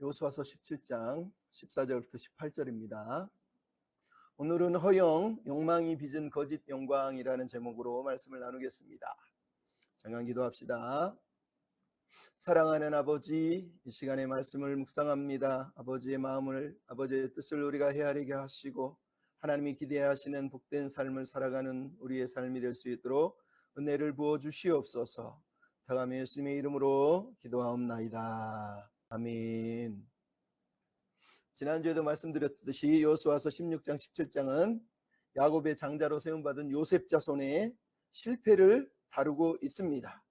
여호수아서 17장 14절부터 18절입니다. 오늘은 허영, 욕망이 빚은 거짓 영광이라는 제목으로 말씀을 나누겠습니다. 잠깐 기도합시다. 사랑하는 아버지, 이 시간에 말씀을 묵상합니다. 아버지의 마음을, 아버지의 뜻을 우리가 헤아리게 하시고 하나님이 기대하시는 복된 삶을 살아가는 우리의 삶이 될 수 있도록 은혜를 부어 주시옵소서. 다가며 예수님의 이름으로 기도하옵나이다. 아멘. 지난주에도 말씀드렸듯이 여호수아서 16장 17장은 야곱의 장자로 세움받은 요셉 자손의 실패를 다루고 있습니다.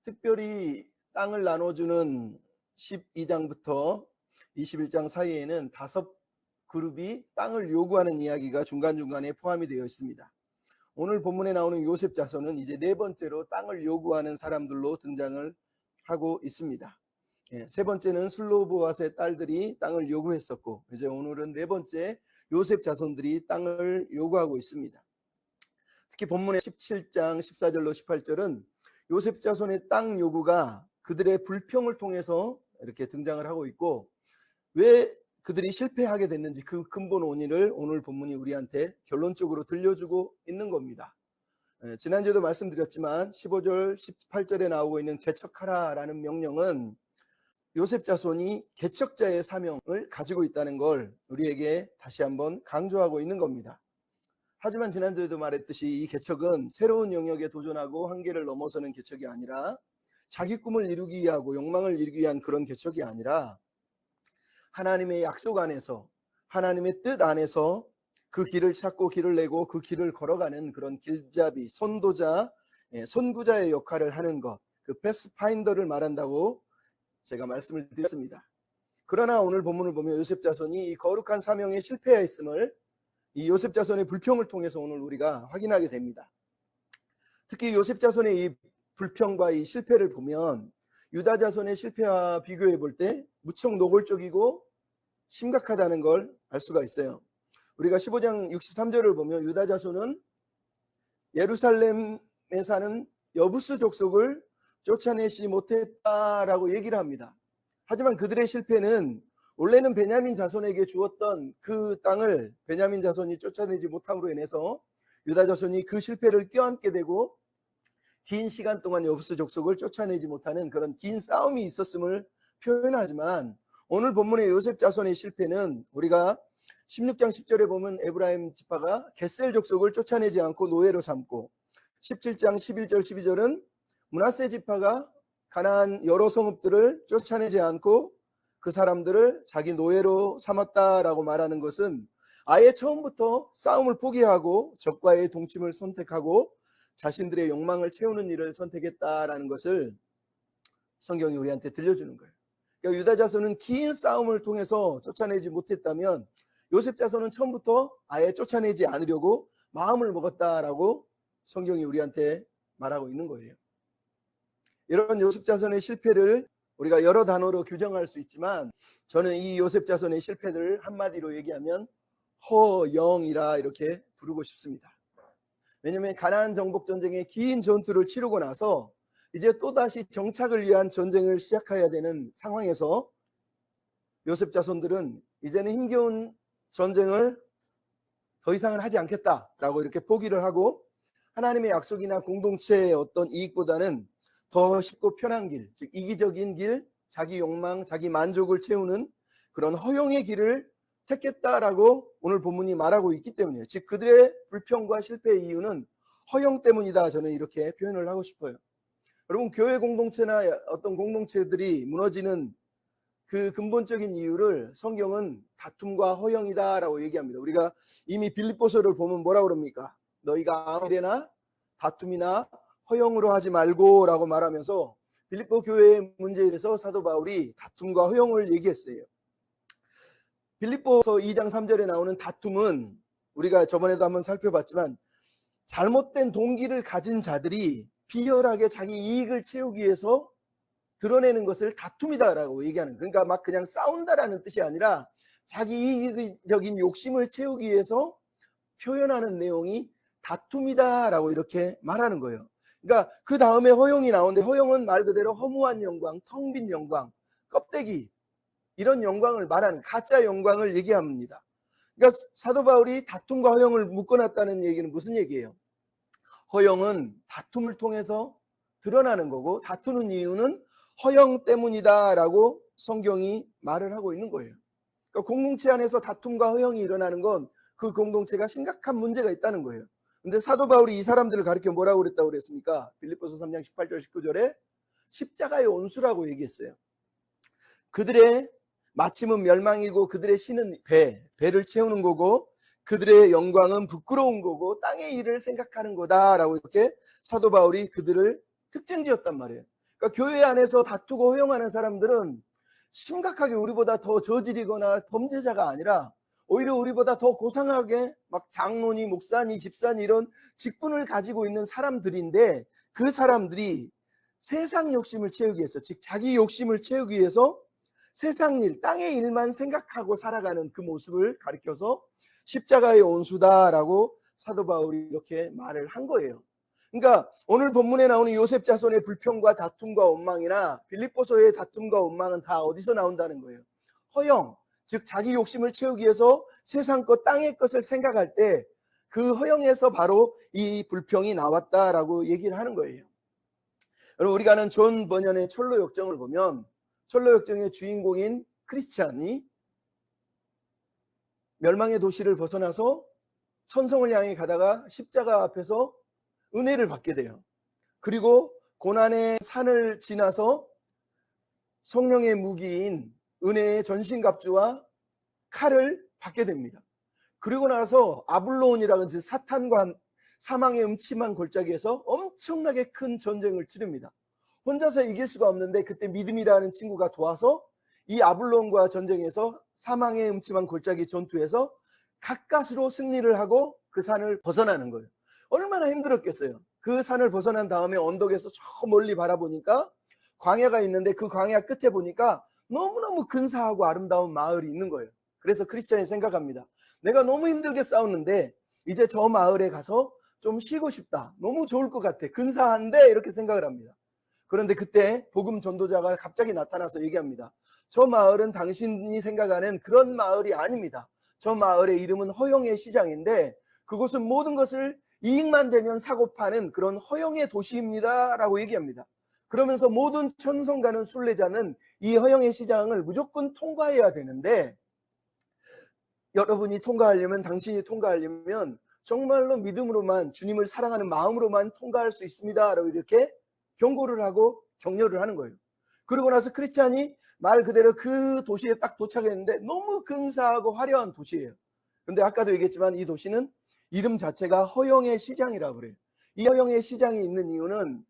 특별히 땅을 나눠주는 12장부터 21장 사이에는 5그룹이 땅을 요구하는 이야기가 중간중간에 포함이 되어 있습니다. 오늘 본문에 나오는 요셉 자손은 이제 4번째로 땅을 요구하는 사람들로 등장을 하고 있습니다. 세 번째는 슬로보앗의 딸들이 땅을 요구했었고, 이제 오늘은 4번째 요셉 자손들이 땅을 요구하고 있습니다. 특히 본문의 17장 14절로 18절은 요셉 자손의 땅 요구가 그들의 불평을 통해서 이렇게 등장을 하고 있고, 왜 그들이 실패하게 됐는지 그 근본 원인을 오늘 본문이 우리한테 결론적으로 들려주고 있는 겁니다. 지난주에도 말씀드렸지만 15절 18절에 나오고 있는 개척하라라는 명령은 요셉 자손이 개척자의 사명을 가지고 있다는 걸 우리에게 다시 한번 강조하고 있는 겁니다. 하지만 지난주에도 말했듯이 이 개척은 새로운 영역에 도전하고 한계를 넘어서는 개척이 아니라 자기 꿈을 이루기 위하고 욕망을 이루기 위한 그런 개척이 아니라 하나님의 약속 안에서, 하나님의 뜻 안에서 그 길을 찾고 길을 내고 그 길을 걸어가는 그런 길잡이, 선도자, 선구자의 역할을 하는 것, 그 패스파인더를 말한다고 제가 말씀을 드렸습니다. 그러나 오늘 본문을 보면 요셉 자손이 이 거룩한 사명에 실패했음을 이 요셉 자손의 불평을 통해서 오늘 우리가 확인하게 됩니다. 특히 요셉 자손의 이 불평과 이 실패를 보면 유다 자손의 실패와 비교해 볼 때 무척 노골적이고 심각하다는 걸 알 수가 있어요. 우리가 15장 63절을 보면 유다 자손은 예루살렘에 사는 여부스 족속을 쫓아내지 못했다라고 얘기를 합니다. 하지만 그들의 실패는 원래는 베냐민 자손에게 주었던 그 땅을 베냐민 자손이 쫓아내지 못함으로 인해서 유다 자손이 그 실패를 껴안게 되고 긴 시간 동안 여부스 족속을 쫓아내지 못하는 그런 긴 싸움이 있었음을 표현하지만 오늘 본문의 요셉 자손의 실패는 우리가 16장 10절에 보면 에브라임 지파가 겟셀 족속을 쫓아내지 않고 노예로 삼고 17장 11절 12절은 므낫세 지파가 가나안 여러 성읍들을 쫓아내지 않고 그 사람들을 자기 노예로 삼았다라고 말하는 것은 아예 처음부터 싸움을 포기하고 적과의 동침을 선택하고 자신들의 욕망을 채우는 일을 선택했다라는 것을 성경이 우리한테 들려주는 거예요. 그러니까 유다 자손은 긴 싸움을 통해서 쫓아내지 못했다면 요셉 자손은 처음부터 아예 쫓아내지 않으려고 마음을 먹었다라고 성경이 우리한테 말하고 있는 거예요. 이런 요셉 자손의 실패를 우리가 여러 단어로 규정할 수 있지만 저는 이 요셉 자손의 실패들을 한마디로 얘기하면 허영이라 이렇게 부르고 싶습니다. 왜냐하면 가나안 정복 전쟁의 긴 전투를 치르고 나서 이제 또다시 정착을 위한 전쟁을 시작해야 되는 상황에서 요셉 자손들은 이제는 힘겨운 전쟁을 더 이상은 하지 않겠다라고 이렇게 포기를 하고 하나님의 약속이나 공동체의 어떤 이익보다는 더 쉽고 편한 길, 즉 이기적인 길, 자기 욕망, 자기 만족을 채우는 그런 허영의 길을 택했다라고 오늘 본문이 말하고 있기 때문이에요. 즉 그들의 불평과 실패의 이유는 허영 때문이다. 저는 이렇게 표현을 하고 싶어요. 여러분, 교회 공동체나 어떤 공동체들이 무너지는 그 근본적인 이유를 성경은 다툼과 허영이다라고 얘기합니다. 우리가 이미 빌립보서를 보면 뭐라고 그럽니까? 너희가 아무래나 다툼이나 허영으로 하지 말고 라고 말하면서 빌립보 교회의 문제에 대해서 사도 바울이 다툼과 허영을 얘기했어요. 빌립보서 2장 3절에 나오는 다툼은 우리가 저번에도 한번 살펴봤지만 잘못된 동기를 가진 자들이 비열하게 자기 이익을 채우기 위해서 드러내는 것을 다툼이다라고 얘기하는, 그러니까 막 그냥 싸운다라는 뜻이 아니라 자기 이익적인 욕심을 채우기 위해서 표현하는 내용이 다툼이다라고 이렇게 말하는 거예요. 그러니까 그 다음에 허영이 나오는데 허영은 말 그대로 허무한 영광, 텅 빈 영광, 껍데기, 이런 영광을 말하는 가짜 영광을 얘기합니다. 그러니까 사도 바울이 다툼과 허영을 묶어놨다는 얘기는 무슨 얘기예요? 허영은 다툼을 통해서 드러나는 거고 다투는 이유는 허영 때문이다라고 성경이 말을 하고 있는 거예요. 그러니까 공동체 안에서 다툼과 허영이 일어나는 건 그 공동체가 심각한 문제가 있다는 거예요. 근데 사도 바울이 이 사람들을 가르쳐 뭐라고 그랬다고 그랬습니까? 빌립보서 3장 18절 19절에 십자가의 온수라고 얘기했어요. 그들의 마침은 멸망이고 그들의 신은 배를 채우는 거고 그들의 영광은 부끄러운 거고 땅의 일을 생각하는 거다라고 이렇게 사도 바울이 그들을 특징 지었단 말이에요. 그러니까 교회 안에서 다투고 허용하는 사람들은 심각하게 우리보다 더 저질이거나 범죄자가 아니라 오히려 우리보다 더 고상하게 막 장로니 목사니 집사니 이런 직분을 가지고 있는 사람들인데 그 사람들이 세상 욕심을 채우기 위해서 즉 자기 욕심을 채우기 위해서 세상 일, 땅의 일만 생각하고 살아가는 그 모습을 가리켜서 십자가의 온수다라고 사도 바울이 이렇게 말을 한 거예요. 그러니까 오늘 본문에 나오는 요셉 자손의 불평과 다툼과 원망이나 빌립보서의 다툼과 원망은 다 어디서 나온다는 거예요? 허영, 즉 자기 욕심을 채우기 위해서 세상 것, 땅의 것을 생각할 때 그 허영에서 바로 이 불평이 나왔다라고 얘기를 하는 거예요. 여러분 우리가 아는 존 버년의 철로 역정을 보면 철로 역정의 주인공인 크리스찬이 멸망의 도시를 벗어나서 천성을 향해 가다가 십자가 앞에서 은혜를 받게 돼요. 그리고 고난의 산을 지나서 성령의 무기인 은혜의 전신갑주와 칼을 받게 됩니다. 그리고 나서 아블로온이라는 즉 사탄과 사망의 음침한 골짜기에서 엄청나게 큰 전쟁을 치릅니다. 혼자서 이길 수가 없는데 그때 믿음이라는 친구가 도와서 이 아블론과 전쟁에서 사망의 음침한 골짜기 전투에서 가까스로 승리를 하고 그 산을 벗어나는 거예요. 얼마나 힘들었겠어요. 그 산을 벗어난 다음에 언덕에서 저 멀리 바라보니까 광야가 있는데 그 광야 끝에 보니까 너무너무 근사하고 아름다운 마을이 있는 거예요. 그래서 크리스찬이 생각합니다. 내가 너무 힘들게 싸웠는데 이제 저 마을에 가서 좀 쉬고 싶다. 너무 좋을 것 같아. 근사한데 이렇게 생각을 합니다. 그런데 그때 복음 전도자가 갑자기 나타나서 얘기합니다. 저 마을은 당신이 생각하는 그런 마을이 아닙니다. 저 마을의 이름은 허영의 시장인데 그곳은 모든 것을 이익만 되면 사고 파는 그런 허영의 도시입니다 라고 얘기합니다. 그러면서 모든 천성가는 순례자는 이 허영의 시장을 무조건 통과해야 되는데 여러분이 통과하려면 당신이 통과하려면 정말로 믿음으로만 주님을 사랑하는 마음으로만 통과할 수 있습니다 라고 이렇게 경고를 하고 격려를 하는 거예요. 그러고 나서 크리스찬이 말 그대로 그 도시에 딱 도착했는데 너무 근사하고 화려한 도시예요. 근데 아까도 얘기했지만 이 도시는 이름 자체가 허영의 시장이라고 그래요. 이 허영의 시장이 있는 이유는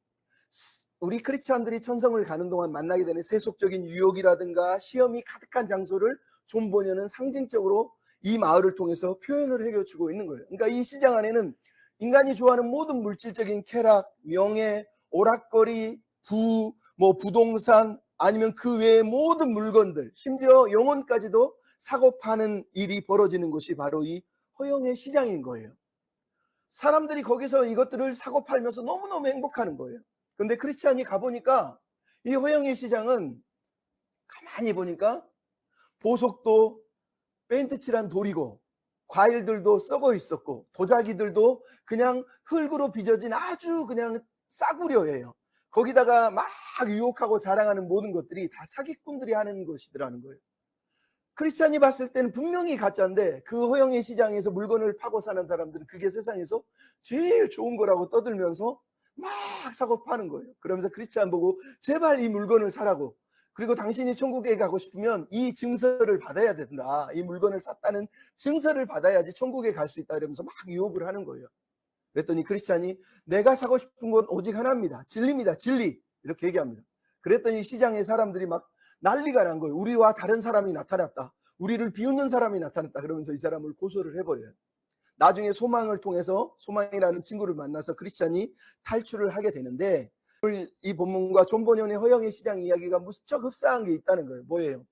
우리 크리스찬들이 천성을 가는 동안 만나게 되는 세속적인 유혹이라든가 시험이 가득한 장소를 존 버년은 상징적으로 이 마을을 통해서 표현을 해주고 있는 거예요. 그러니까 이 시장 안에는 인간이 좋아하는 모든 물질적인 쾌락, 명예, 오락거리, 부동산 아니면 그 외의 모든 물건들 심지어 영혼까지도 사고 파는 일이 벌어지는 곳이 바로 이 허영의 시장인 거예요. 사람들이 거기서 이것들을 사고 팔면서 너무너무 행복하는 거예요. 근데 크리스찬이 가보니까 이 허영의 시장은 가만히 보니까 보석도 페인트 칠한 돌이고 과일들도 썩어 있었고 도자기들도 그냥 흙으로 빚어진 아주 그냥 싸구려예요. 거기다가 막 유혹하고 자랑하는 모든 것들이 다 사기꾼들이 하는 것이더라는 거예요. 크리스찬이 봤을 때는 분명히 가짜인데 그 허영의 시장에서 물건을 파고 사는 사람들은 그게 세상에서 제일 좋은 거라고 떠들면서 막 사고 파는 거예요. 그러면서 크리스찬 보고 제발 이 물건을 사라고, 그리고 당신이 천국에 가고 싶으면 이 증서를 받아야 된다. 이 물건을 샀다는 증서를 받아야지 천국에 갈 수 있다. 이러면서 막 유혹을 하는 거예요. 그랬더니 크리스찬이 내가 사고 싶은 건 오직 하나입니다. 진리입니다. 진리. 이렇게 얘기합니다. 그랬더니 시장의 사람들이 막 난리가 난 거예요. 우리와 다른 사람이 나타났다. 우리를 비웃는 사람이 나타났다. 그러면서 이 사람을 고소를 해버려요. 나중에 소망을 통해서 소망이라는 친구를 만나서 크리스찬이 탈출을 하게 되는데 이 본문과 존 버년의 허영의 시장 이야기가 무척 흡사한 게 있다는 거예요. 뭐예요?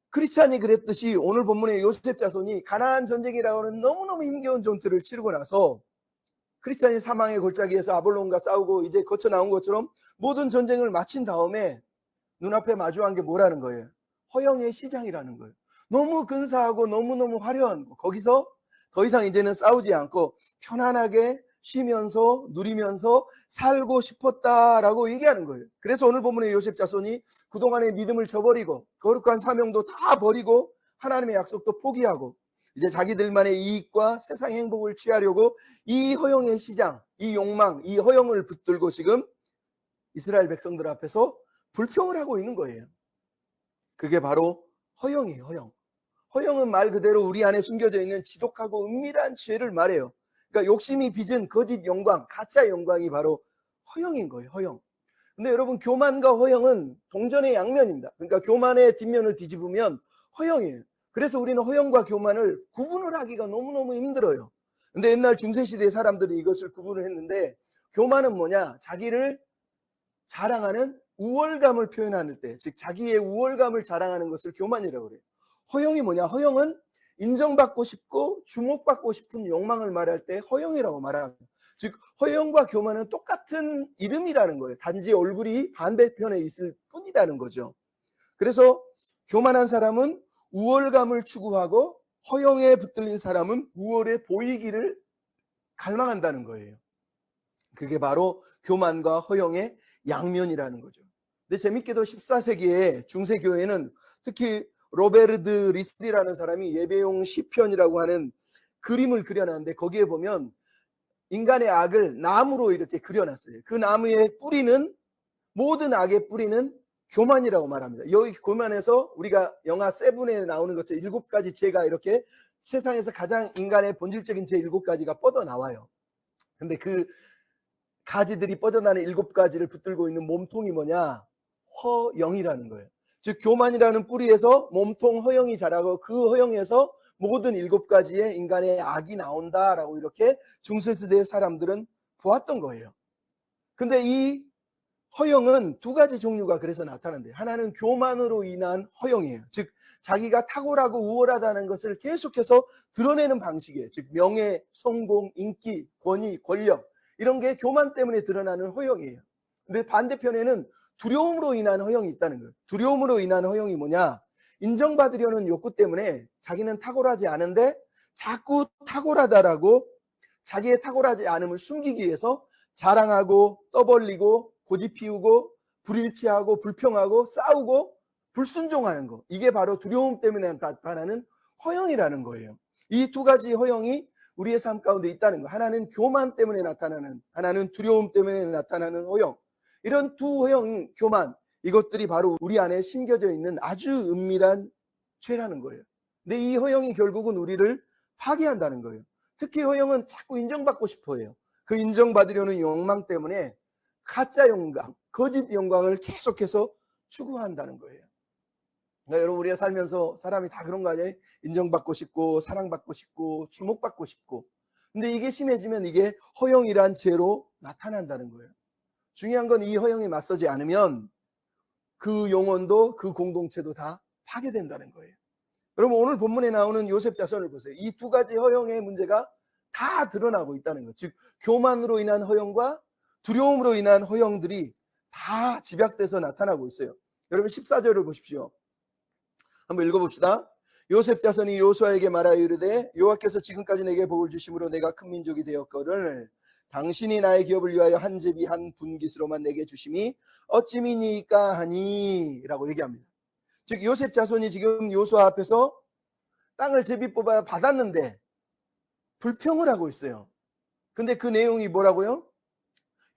크리스찬이 그랬듯이 오늘 본문의 요셉 자손이 가나안 전쟁이라고 하는 너무너무 힘겨운 전투를 치르고 나서 크리스찬이 사망의 골짜기에서 아볼론과 싸우고 이제 거쳐 나온 것처럼 모든 전쟁을 마친 다음에 눈앞에 마주한 게 뭐라는 거예요? 허영의 시장이라는 거예요. 너무 근사하고 너무너무 화려한 거. 거기서 더 이상 이제는 싸우지 않고 편안하게 쉬면서 누리면서 살고 싶었다라고 얘기하는 거예요. 그래서 오늘 본문의 요셉 자손이 그동안의 믿음을 저버리고 거룩한 사명도 다 버리고 하나님의 약속도 포기하고 이제 자기들만의 이익과 세상의 행복을 취하려고 이 허영의 시장, 이 욕망, 이 허영을 붙들고 지금 이스라엘 백성들 앞에서 불평을 하고 있는 거예요. 그게 바로 허영이에요. 허영. 허영은 말 그대로 우리 안에 숨겨져 있는 지독하고 은밀한 죄를 말해요. 그러니까 욕심이 빚은 거짓 영광, 가짜 영광이 바로 허영인 거예요. 허영. 근데 여러분, 교만과 허영은 동전의 양면입니다. 그러니까 교만의 뒷면을 뒤집으면 허영이에요. 그래서 우리는 허영과 교만을 구분을 하기가 너무너무 힘들어요. 근데 옛날 중세시대 사람들이 이것을 구분을 했는데, 교만은 뭐냐? 자기를 자랑하는 우월감을 표현하는 때, 즉 자기의 우월감을 자랑하는 것을 교만이라고 그래요. 허영이 뭐냐? 허영은 인정받고 싶고 주목받고 싶은 욕망을 말할 때 허영이라고 말합니다. 즉 허영과 교만은 똑같은 이름이라는 거예요. 단지 얼굴이 반대편에 있을 뿐이라는 거죠. 그래서 교만한 사람은 우월감을 추구하고 허영에 붙들린 사람은 우월해 보이기를 갈망한다는 거예요. 그게 바로 교만과 허영의 양면이라는 거죠. 근데 재밌게도 14세기에 중세교회는 특히 로베르드 리슬이라는 사람이 예배용 시편이라고 하는 그림을 그려놨는데, 거기에 보면 인간의 악을 나무로 이렇게 그려놨어요. 그 나무의 뿌리는, 모든 악의 뿌리는 교만이라고 말합니다. 여기 교만에서 우리가 영화 세븐에 나오는 것처럼 7가지 죄가 이렇게 세상에서 가장 인간의 본질적인 죄 7가지가 뻗어나와요. 근데 그 가지들이 뻗어나는 7가지를 붙들고 있는 몸통이 뭐냐? 허영이라는 거예요. 즉 교만이라는 뿌리에서 몸통 허영이 자라고 그 허영에서 모든 7가지의 인간의 악이 나온다라고 이렇게 중세시대 사람들은 보았던 거예요. 근데 이 허영은 2가지 종류가 그래서 나타난대요. 하나는 교만으로 인한 허영이에요. 즉 자기가 탁월하고 우월하다는 것을 계속해서 드러내는 방식이에요. 즉 명예, 성공, 인기, 권위, 권력, 이런 게 교만 때문에 드러나는 허영이에요. 근데 반대편에는 두려움으로 인한 허영이 있다는 거예요. 두려움으로 인한 허영이 뭐냐? 인정받으려는 욕구 때문에 자기는 탁월하지 않은데 자꾸 탁월하다라고 자기의 탁월하지 않음을 숨기기 위해서 자랑하고 떠벌리고 고집 피우고 불일치하고 불평하고 싸우고 불순종하는 거. 이게 바로 두려움 때문에 나타나는 허영이라는 거예요. 이 2가지 허영이 우리의 삶 가운데 있다는 거. 하나는 교만 때문에 나타나는, 하나는 두려움 때문에 나타나는 허영. 이런 2 허영, 교만, 이것들이 바로 우리 안에 심겨져 있는 아주 은밀한 죄라는 거예요. 근데 이 허영이 결국은 우리를 파괴한다는 거예요. 특히 허영은 자꾸 인정받고 싶어 해요. 그 인정받으려는 욕망 때문에 가짜 영광, 거짓 영광을 계속해서 추구한다는 거예요. 그러니까 여러분, 우리가 살면서 사람이 다 그런 거 아니에요? 인정받고 싶고 사랑받고 싶고 주목받고 싶고. 근데 이게 심해지면 이게 허영이란 죄로 나타난다는 거예요. 중요한 건 이 허영에 맞서지 않으면 그 영혼도 그 공동체도 다 파괴된다는 거예요. 여러분, 오늘 본문에 나오는 요셉 자손을 보세요. 이 2가지 허영의 문제가 다 드러나고 있다는 것. 즉 교만으로 인한 허영과 두려움으로 인한 허영들이 다 집약돼서 나타나고 있어요. 여러분 14절을 보십시오. 한번 읽어봅시다. 요셉 자손이 요수아에게 말하여 이르되 여호와께서 지금까지 내게 복을 주심으로 내가 큰 민족이 되었거늘 당신이 나의 기업을 위하여 한 제비 한 분깃으로만 내게 주심이 어찌미니까 하니 라고 얘기합니다. 즉 요셉 자손이 지금 요수아 앞에서 땅을 제비 뽑아 받았는데 불평을 하고 있어요. 근데 그 내용이 뭐라고요?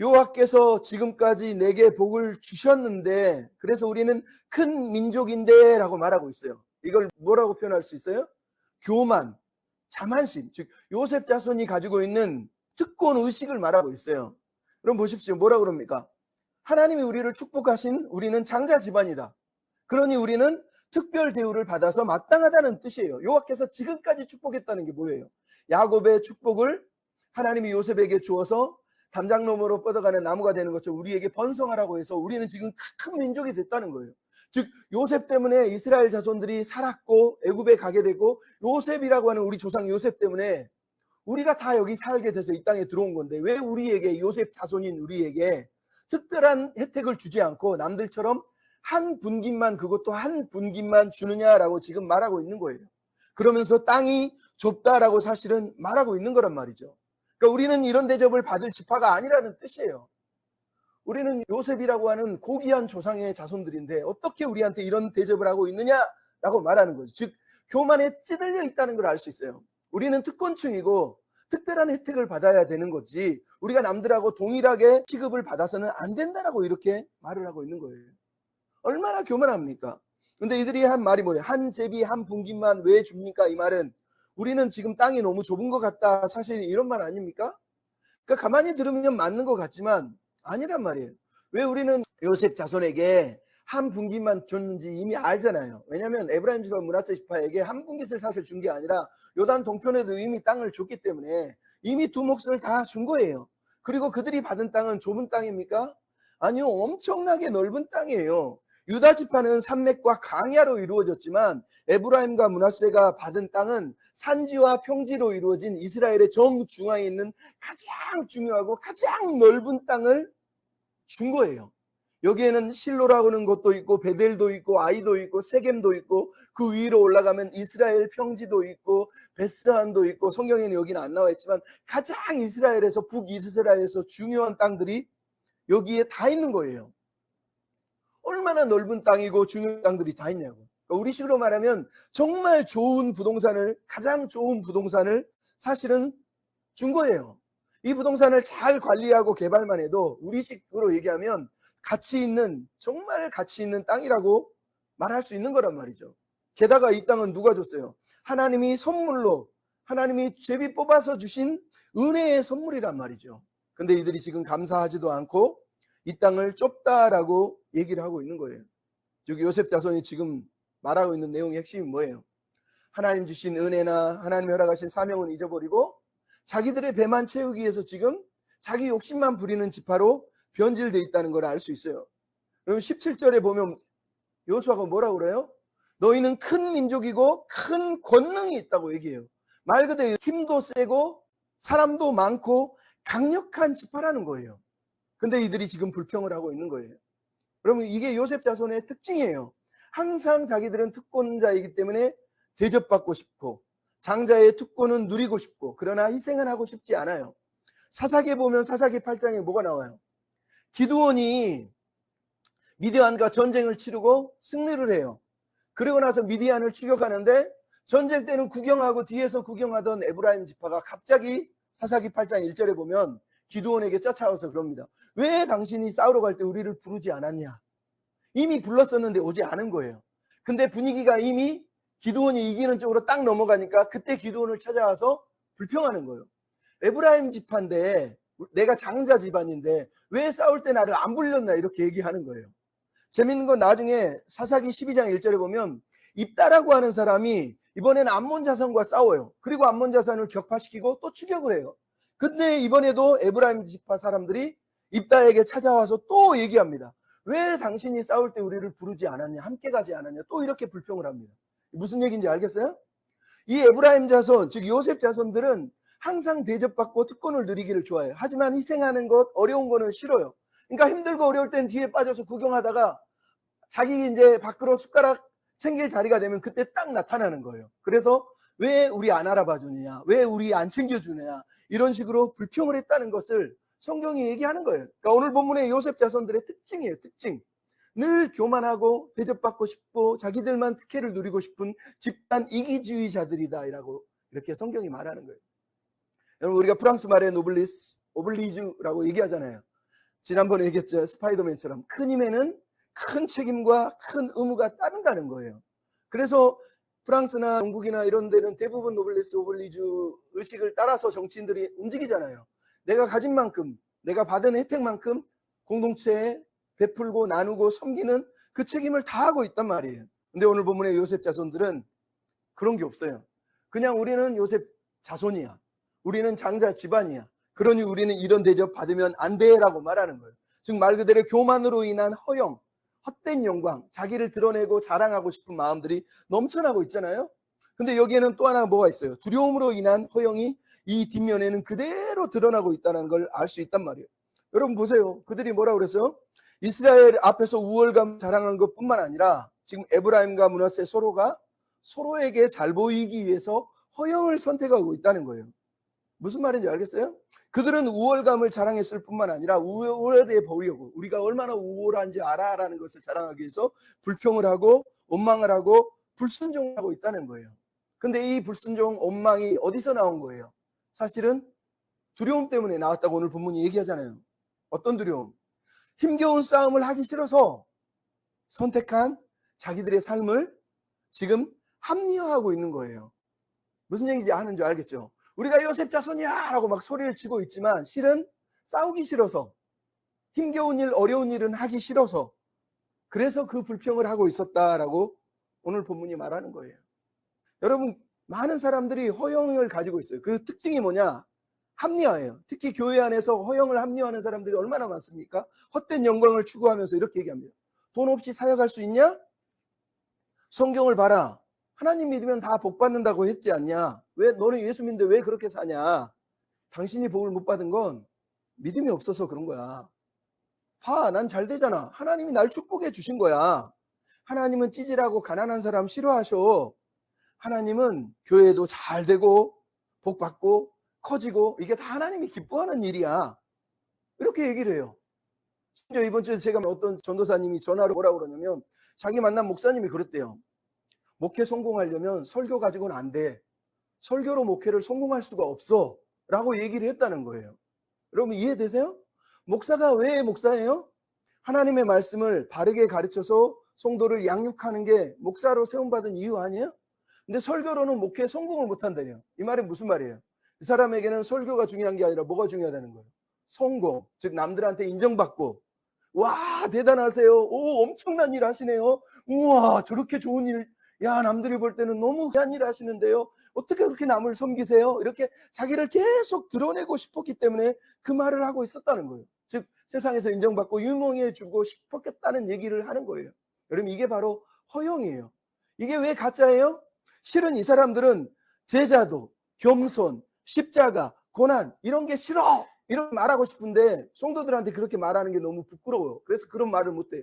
여호와께서 지금까지 내게 복을 주셨는데 그래서 우리는 큰 민족인데 라고 말하고 있어요. 이걸 뭐라고 표현할 수 있어요? 교만, 자만심. 즉 요셉 자손이 가지고 있는 특권 의식을 말하고 있어요. 그럼 보십시오. 뭐라고 그럽니까? 하나님이 우리를 축복하신 우리는 장자 집안이다. 그러니 우리는 특별 대우를 받아서 마땅하다는 뜻이에요. 여호와께서 지금까지 축복했다는 게 뭐예요? 야곱의 축복을 하나님이 요셉에게 주어서 담장로으로 뻗어가는 나무가 되는 것처럼 우리에게 번성하라고 해서 우리는 지금 큰 민족이 됐다는 거예요. 즉 요셉 때문에 이스라엘 자손들이 살았고 애굽에 가게 되고 요셉이라고 하는 우리 조상 요셉 때문에 우리가 다 여기 살게 돼서 이 땅에 들어온 건데 왜 우리에게, 요셉 자손인 우리에게 특별한 혜택을 주지 않고 남들처럼 한 분깃만, 그것도 한 분깃만 주느냐라고 지금 말하고 있는 거예요. 그러면서 땅이 좁다라고 사실은 말하고 있는 거란 말이죠. 그러니까 우리는 이런 대접을 받을 지파가 아니라는 뜻이에요. 우리는 요셉이라고 하는 고귀한 조상의 자손들인데 어떻게 우리한테 이런 대접을 하고 있느냐라고 말하는 거죠. 즉 교만에 찌들려 있다는 걸 알 수 있어요. 우리는 특권층이고 특별한 혜택을 받아야 되는 거지 우리가 남들하고 동일하게 취급을 받아서는 안 된다라고 이렇게 말을 하고 있는 거예요. 얼마나 교만합니까? 근데 이들이 한 말이 뭐예요? 한 제비 한 분깃만 왜 줍니까? 이 말은 우리는 지금 땅이 너무 좁은 것 같다. 사실 이런 말 아닙니까? 그러니까 가만히 들으면 맞는 것 같지만 아니란 말이에요. 왜 우리는 요셉 자손에게 한 분깃만 줬는지 이미 알잖아요. 왜냐하면 에브라임 지파 므낫세 지파에게 한 분깃을 사실 준 게 아니라 요단 동편에도 이미 땅을 줬기 때문에 이미 두 몫을 다 준 거예요. 그리고 그들이 받은 땅은 좁은 땅입니까? 아니요, 엄청나게 넓은 땅이에요. 유다 지파는 산맥과 강야로 이루어졌지만 에브라임과 므낫세가 받은 땅은 산지와 평지로 이루어진 이스라엘의 정중앙에 있는 가장 중요하고 가장 넓은 땅을 준 거예요. 여기에는 실로라고 하는 곳도 있고 베델도 있고 아이도 있고 세겜도 있고 그 위로 올라가면 이스라엘 평지도 있고 베스한도 있고 성경에는 여기는 안 나와 있지만 가장 이스라엘에서 북이스라엘에서 중요한 땅들이 여기에 다 있는 거예요. 얼마나 넓은 땅이고 중요한 땅들이 다 있냐고. 그러니까 우리식으로 말하면 정말 좋은 부동산을, 가장 좋은 부동산을 사실은 준 거예요. 이 부동산을 잘 관리하고 개발만 해도 우리식으로 얘기하면 가치 있는, 정말 가치 있는 땅이라고 말할 수 있는 거란 말이죠. 게다가 이 땅은 누가 줬어요? 하나님이 선물로, 하나님이 제비 뽑아서 주신 은혜의 선물이란 말이죠. 근데 이들이 지금 감사하지도 않고 이 땅을 좁다라고 얘기를 하고 있는 거예요. 여기 요셉 자손이 지금 말하고 있는 내용의 핵심이 뭐예요? 하나님 주신 은혜나 하나님이 허락하신 사명은 잊어버리고 자기들의 배만 채우기 위해서 지금 자기 욕심만 부리는 지파로 변질되어 있다는 걸 알 수 있어요. 그럼 17절에 보면 여호수아가 뭐라고 그래요? 너희는 큰 민족이고 큰 권능이 있다고 얘기해요. 말 그대로 힘도 세고 사람도 많고 강력한 지파라는 거예요. 근데 이들이 지금 불평을 하고 있는 거예요. 그러면 이게 요셉 자손의 특징이에요. 항상 자기들은 특권자이기 때문에 대접받고 싶고 장자의 특권은 누리고 싶고 그러나 희생은 하고 싶지 않아요. 사사기에 보면 사사기 8장에 뭐가 나와요? 기드온이 미디안과 전쟁을 치르고 승리를 해요. 그리고 나서 미디안을 추격하는데 전쟁 때는 구경하고 뒤에서 구경하던 에브라임 지파가 갑자기 사사기 8장 1절에 보면 기드온에게 쫓아와서 그럽니다. 왜 당신이 싸우러 갈 때 우리를 부르지 않았냐? 이미 불렀었는데 오지 않은 거예요. 근데 분위기가 이미 기드온이 이기는 쪽으로 딱 넘어가니까 그때 기드온을 찾아와서 불평하는 거예요. 에브라임 지파인데 내가 장자 집안인데 왜 싸울 때 나를 안 불렀나 이렇게 얘기하는 거예요. 재밌는 건 나중에 사사기 12장 1절에 보면 입다라고 하는 사람이 이번에는 암몬 자손과 싸워요. 그리고 암몬 자손을 격파시키고 또 추격을 해요. 근데 이번에도 에브라임 지파 사람들이 입다에게 찾아와서 또 얘기합니다. 왜 당신이 싸울 때 우리를 부르지 않았냐, 함께 가지 않았냐, 또 이렇게 불평을 합니다. 무슨 얘기인지 알겠어요? 이 에브라임 자손, 즉 요셉 자손들은 항상 대접받고 특권을 누리기를 좋아해요. 하지만 희생하는 것, 어려운 거는 싫어요. 그러니까 힘들고 어려울 땐 뒤에 빠져서 구경하다가 자기 이제 밖으로 숟가락 챙길 자리가 되면 그때 딱 나타나는 거예요. 그래서 왜 우리 안 알아봐 주느냐, 왜 우리 안 챙겨주느냐 이런 식으로 불평을 했다는 것을 성경이 얘기하는 거예요. 그러니까 오늘 본문의 요셉 자손들의 특징이에요. 특징. 늘 교만하고 대접받고 싶고 자기들만 특혜를 누리고 싶은 집단 이기주의자들이다라고 이렇게 성경이 말하는 거예요. 여러분 우리가 프랑스 말에 노블리스, 오블리주라고 얘기하잖아요. 지난번에 얘기했죠. 스파이더맨처럼 큰 힘에는 큰 책임과 큰 의무가 따른다는 거예요. 그래서 프랑스나 영국이나 이런 데는 대부분 노블리스, 오블리주 의식을 따라서 정치인들이 움직이잖아요. 내가 가진 만큼, 내가 받은 혜택만큼 공동체에 베풀고 나누고 섬기는 그 책임을 다하고 있단 말이에요. 근데 오늘 본문의 요셉 자손들은 그런 게 없어요. 그냥 우리는 요셉 자손이야. 우리는 장자 집안이야. 그러니 우리는 이런 대접 받으면 안 돼라고 말하는 거예요. 즉 말 그대로 교만으로 인한 허영, 헛된 영광, 자기를 드러내고 자랑하고 싶은 마음들이 넘쳐나고 있잖아요. 근데 여기에는 또 하나 뭐가 있어요. 두려움으로 인한 허영이 이 뒷면에는 그대로 드러나고 있다는 걸 알 수 있단 말이에요. 여러분 보세요. 그들이 뭐라고 그랬어요? 이스라엘 앞에서 우월감 자랑한 것뿐만 아니라 지금 에브라임과 므낫세 서로가 서로에게 잘 보이기 위해서 허영을 선택하고 있다는 거예요. 무슨 말인지 알겠어요? 그들은 우월감을 자랑했을 뿐만 아니라 우월해 보이려고, 우리가 얼마나 우월한지 알아라는 것을 자랑하기 위해서 불평을 하고 원망을 하고 불순종하고 있다는 거예요. 근데 이 불순종, 원망이 어디서 나온 거예요? 사실은 두려움 때문에 나왔다고 오늘 본문이 얘기하잖아요. 어떤 두려움? 힘겨운 싸움을 하기 싫어서 선택한 자기들의 삶을 지금 합리화하고 있는 거예요. 무슨 얘기인지 아는 줄 알겠죠? 우리가 요셉 자손이야 라고 막 소리를 치고 있지만 실은 싸우기 싫어서, 힘겨운 일, 어려운 일은 하기 싫어서, 그래서 그 불평을 하고 있었다라고 오늘 본문이 말하는 거예요. 여러분, 많은 사람들이 허영을 가지고 있어요. 그 특징이 뭐냐? 합리화예요. 특히 교회 안에서 허영을 합리화하는 사람들이 얼마나 많습니까? 헛된 영광을 추구하면서 이렇게 얘기합니다. 돈 없이 사역할 수 있냐? 성경을 봐라. 하나님 믿으면 다 복 받는다고 했지 않냐? 왜 너는 예수 믿는데 왜 그렇게 사냐? 당신이 복을 못 받은 건 믿음이 없어서 그런 거야. 봐, 난 잘 되잖아. 하나님이 날 축복해 주신 거야. 하나님은 찌질하고 가난한 사람 싫어하셔. 하나님은 교회도 잘 되고 복 받고 커지고 이게 다 하나님이 기뻐하는 일이야. 이렇게 얘기를 해요. 심지어 이번 주에 제가 어떤 전도사님이 전화로 뭐라고 그러냐면 자기 만난 목사님이 그랬대요. 목회 성공하려면 설교 가지고는 안 돼. 설교로 목회를 성공할 수가 없어. 라고 얘기를 했다는 거예요. 여러분 이해되세요? 목사가 왜 목사예요? 하나님의 말씀을 바르게 가르쳐서 성도를 양육하는 게 목사로 세움받은 이유 아니에요? 근데 설교로는 목회 성공을 못한다네요. 이 말이 무슨 말이에요? 이 사람에게는 설교가 중요한 게 아니라 뭐가 중요하다는 거예요? 성공, 즉 남들한테 인정받고, 와 대단하세요, 오 엄청난 일 하시네요, 우와 저렇게 좋은 일, 야 남들이 볼 때는 너무 귀한 일 하시는데요, 어떻게 그렇게 남을 섬기세요? 이렇게 자기를 계속 드러내고 싶었기 때문에 그 말을 하고 있었다는 거예요. 즉 세상에서 인정받고 유명해지고 싶었겠다는 얘기를 하는 거예요. 여러분 이게 바로 허영이에요. 이게 왜 가짜예요? 실은 이 사람들은 제자도, 겸손, 십자가, 고난 이런 게 싫어 이렇게 말하고 싶은데 성도들한테 그렇게 말하는 게 너무 부끄러워요. 그래서 그런 말을 못해.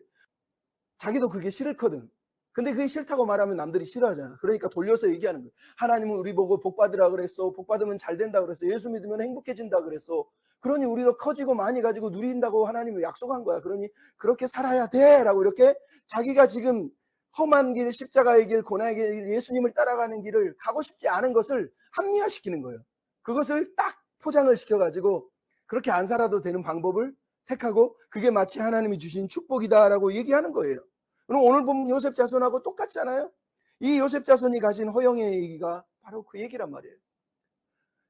자기도 그게 싫거든. 근데 그게 싫다고 말하면 남들이 싫어하잖아. 그러니까 돌려서 얘기하는 거예요. 하나님은 우리 보고 복 받으라 그랬어. 복 받으면 잘 된다 그랬어. 예수 믿으면 행복해진다 그랬어. 그러니 우리도 커지고 많이 가지고 누린다고 하나님이 약속한 거야. 그러니 그렇게 살아야 돼 라고 이렇게 자기가 지금 험한 길, 십자가의 길, 고난의 길, 예수님을 따라가는 길을 가고 싶지 않은 것을 합리화시키는 거예요. 그것을 딱 포장을 시켜가지고 그렇게 안 살아도 되는 방법을 택하고 그게 마치 하나님이 주신 축복이다라고 얘기하는 거예요. 그럼 오늘 보면 요셉 자손하고 똑같잖아요. 이 요셉 자손이 가진 허영의 얘기가 바로 그 얘기란 말이에요.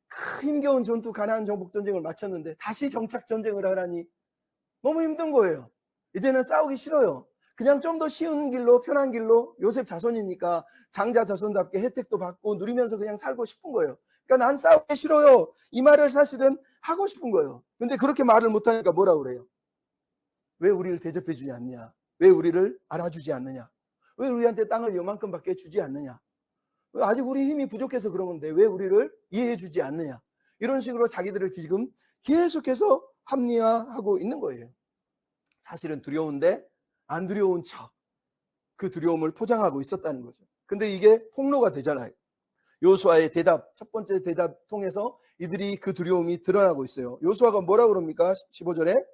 그 힘겨운 전투, 가나안 정복 전쟁을 마쳤는데 다시 정착 전쟁을 하라니 너무 힘든 거예요. 이제는 싸우기 싫어요. 그냥 좀 더 쉬운 길로, 편한 길로, 요셉 자손이니까 장자 자손답게 혜택도 받고 누리면서 그냥 살고 싶은 거예요. 그러니까 난 싸우기 싫어요. 이 말을 사실은 하고 싶은 거예요. 근데 그렇게 말을 못하니까 뭐라 그래요? 왜 우리를 대접해 주지 않냐? 왜 우리를 알아주지 않느냐? 왜 우리한테 땅을 요만큼밖에 주지 않느냐? 아직 우리 힘이 부족해서 그런 건데 왜 우리를 이해해 주지 않느냐? 이런 식으로 자기들을 지금 계속해서 합리화하고 있는 거예요. 사실은 두려운데 안 두려운 척 그 두려움을 포장하고 있었다는 거죠. 근데 이게 폭로가 되잖아요. 요수아의 대답, 첫 번째 대답 통해서 이들이 그 두려움이 드러나고 있어요. 요수아가 뭐라 그럽니까? 15절에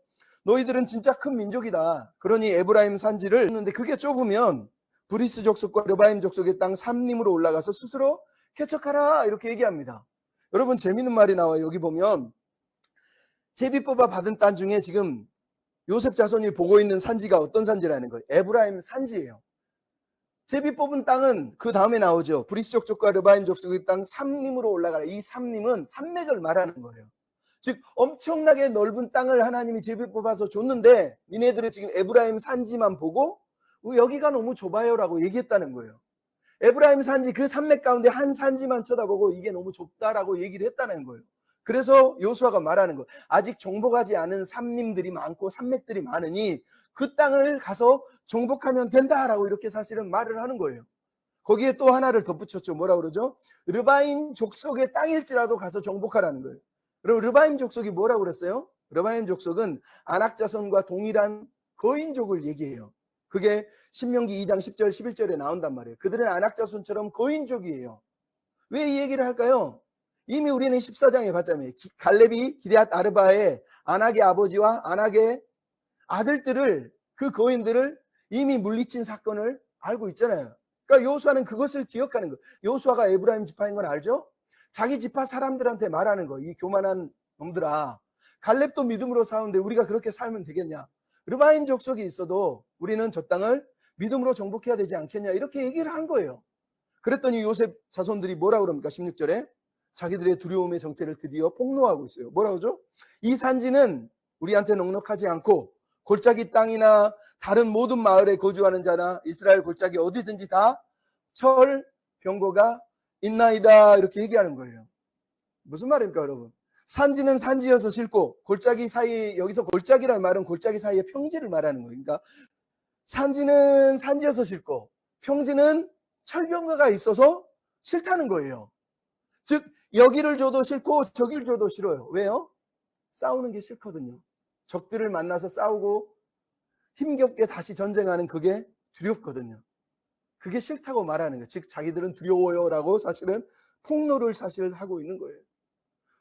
너희들은 진짜 큰 민족이다. 그러니 에브라임 산지를 했는데 그게 좁으면 브리스 족속과 르바임 족속의 땅 삼림으로 올라가서 스스로 개척하라 이렇게 얘기합니다. 여러분 재밌는 말이 나와요. 여기 보면 제비뽑아 받은 땅 중에 지금 요셉 자손이 보고 있는 산지가 어떤 산지라는 거예요? 에브라임 산지예요. 제비 뽑은 땅은 그 다음에 나오죠. 브리스 족속과 르바임 족속의 땅 삼림으로 올라가라. 이 삼림은 산맥을 말하는 거예요. 즉 엄청나게 넓은 땅을 하나님이 제비 뽑아서 줬는데 니네들은 지금 에브라임 산지만 보고 여기가 너무 좁아요 라고 얘기했다는 거예요. 에브라임 산지 그 산맥 가운데 한 산지만 쳐다보고 이게 너무 좁다라고 얘기를 했다는 거예요. 그래서 요수아가 말하는 거예요. 아직 정복하지 않은 산림들이 많고 산맥들이 많으니 그 땅을 가서 정복하면 된다라고 이렇게 사실은 말을 하는 거예요. 거기에 또 하나를 덧붙였죠. 뭐라 그러죠? 르바임 족속의 땅일지라도 가서 정복하라는 거예요. 그럼 르바임 족속이 뭐라고 그랬어요? 르바임 족속은 아낙 자손과 동일한 거인족을 얘기해요. 그게 신명기 2장 10절 11절에 나온단 말이에요. 그들은 안악자손처럼 거인족이에요. 왜 이 얘기를 할까요? 이미 우리는 14장에 봤잖아요. 갈렙이 기럇 아르바의 안악의 아버지와 안악의 아들들을, 그 거인들을 이미 물리친 사건을 알고 있잖아요. 그러니까 요수아는 그것을 기억하는 거예요. 요수아가 에브라임 지파인 건 알죠? 자기 지파 사람들한테 말하는 거. 이 교만한 놈들아, 갈렙도 믿음으로 싸우는데 우리가 그렇게 살면 되겠냐? 르바인 족속이 있어도 우리는 저 땅을 믿음으로 정복해야 되지 않겠냐? 이렇게 얘기를 한 거예요. 그랬더니 요셉 자손들이 뭐라 그럽니까? 16절에 자기들의 두려움의 정체를 드디어 폭로하고 있어요. 뭐라 그러죠? 이 산지는 우리한테 넉넉하지 않고 골짜기 땅이나 다른 모든 마을에 거주하는 자나 이스라엘 골짜기 어디든지 다 철, 병거가 있나이다. 이렇게 얘기하는 거예요. 무슨 말입니까, 여러분? 산지는 산지여서 싫고 골짜기 사이, 여기서 골짜기라는 말은 골짜기 사이의 평지를 말하는 거예요. 그러니까 산지는 산지여서 싫고 평지는 철병거가 있어서 싫다는 거예요. 즉 여기를 줘도 싫고 저기를 줘도 싫어요. 왜요? 싸우는 게 싫거든요. 적들을 만나서 싸우고 힘겹게 다시 전쟁하는 그게 두렵거든요. 그게 싫다고 말하는 거예요. 즉 자기들은 두려워요라고 사실은 폭로를 사실 하고 있는 거예요.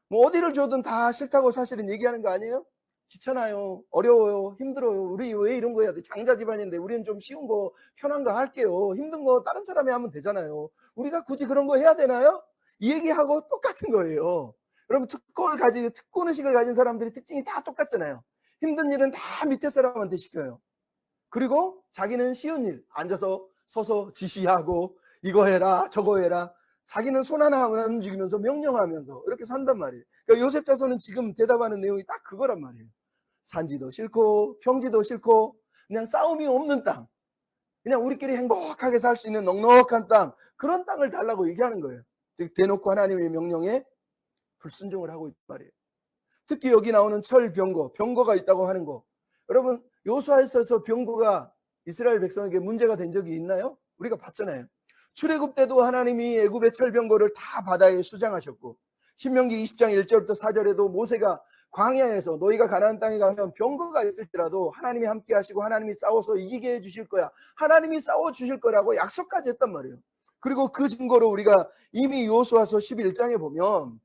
뭐 어디를 줘든 다 싫다고 사실은 얘기하는 거 아니에요? 귀찮아요, 어려워요, 힘들어요, 우리 왜 이런 거 해야 돼? 장자 집안인데 우리는 좀 쉬운 거 편한 거 할게요. 힘든 거 다른 사람이 하면 되잖아요. 우리가 굳이 그런 거 해야 되나요? 이 얘기하고 똑같은 거예요. 여러분 특권의식을 가진 사람들이 특징이 다 똑같잖아요. 힘든 일은 다 밑에 사람한테 시켜요. 그리고 자기는 쉬운 일 앉아서 서서 지시하고 이거 해라 저거 해라, 자기는 손 하나 안 움직이면서 명령하면서 이렇게 산단 말이에요. 그러니까 요셉 자손은 지금 대답하는 내용이 딱 그거란 말이에요. 산지도 싫고 평지도 싫고 그냥 싸움이 없는 땅, 그냥 우리끼리 행복하게 살 수 있는 넉넉한 땅, 그런 땅을 달라고 얘기하는 거예요. 즉 대놓고 하나님의 명령에 불순종을 하고 있단 말이에요. 특히 여기 나오는 병거가 있다고 하는 거, 여러분 요수아에 있어서 병거가 이스라엘 백성에게 문제가 된 적이 있나요? 우리가 봤잖아요. 출애굽 때도 하나님이 애굽의 철병거를 다 바다에 수장하셨고, 신명기 20장 1절부터 4절에도 모세가 광야에서 너희가 가나안 땅에 가면 병거가 있을지라도 하나님이 함께 하시고 하나님이 싸워서 이기게 해주실 거야, 하나님이 싸워주실 거라고 약속까지 했단 말이에요. 그리고 그 증거로 우리가 이미 요수아서 11장에 보면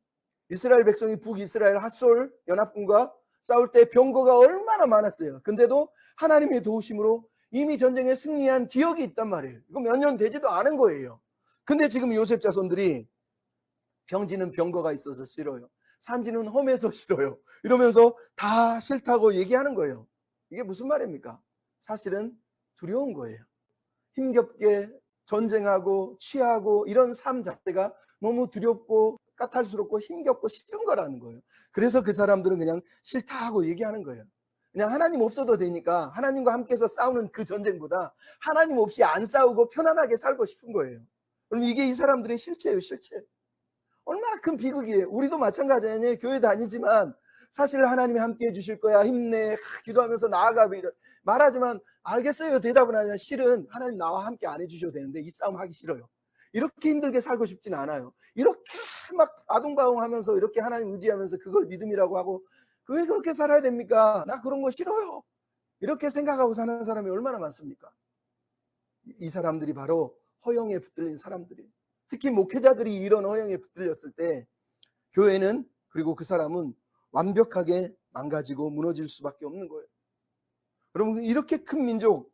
이스라엘 백성이 북이스라엘 핫솔 연합군과 싸울 때 병거가 얼마나 많았어요. 근데도 하나님의 도우심으로 이미 전쟁에 승리한 기억이 있단 말이에요. 이거 몇 년 되지도 않은 거예요. 근데 지금 요셉 자손들이 평지는 병거가 있어서 싫어요, 산지는 험해서 싫어요, 이러면서 다 싫다고 얘기하는 거예요. 이게 무슨 말입니까? 사실은 두려운 거예요. 힘겹게 전쟁하고 취하고 이런 삶 자체가 너무 두렵고 까탈스럽고 힘겹고 싫은 거라는 거예요. 그래서 그 사람들은 그냥 싫다 하고 얘기하는 거예요. 그냥 하나님 없어도 되니까 하나님과 함께서 싸우는 그 전쟁보다 하나님 없이 안 싸우고 편안하게 살고 싶은 거예요. 그럼 이게 이 사람들의 실체예요, 실체. 얼마나 큰 비극이에요. 우리도 마찬가지 아니에요. 교회 다니지만 사실 하나님이 함께 해주실 거야, 힘내, 기도하면서 나아가, 말하지만 알겠어요 대답은 하지만 실은 하나님 나와 함께 안 해주셔도 되는데 이 싸움 하기 싫어요. 이렇게 힘들게 살고 싶진 않아요. 이렇게 막 아둥바둥하면서 이렇게 하나님 의지하면서 그걸 믿음이라고 하고 왜 그렇게 살아야 됩니까? 나 그런 거 싫어요. 이렇게 생각하고 사는 사람이 얼마나 많습니까? 이 사람들이 바로 허영에 붙들린 사람들이에요. 특히 목회자들이 이런 허영에 붙들렸을 때 교회는, 그리고 그 사람은 완벽하게 망가지고 무너질 수밖에 없는 거예요. 여러분 이렇게 큰 민족,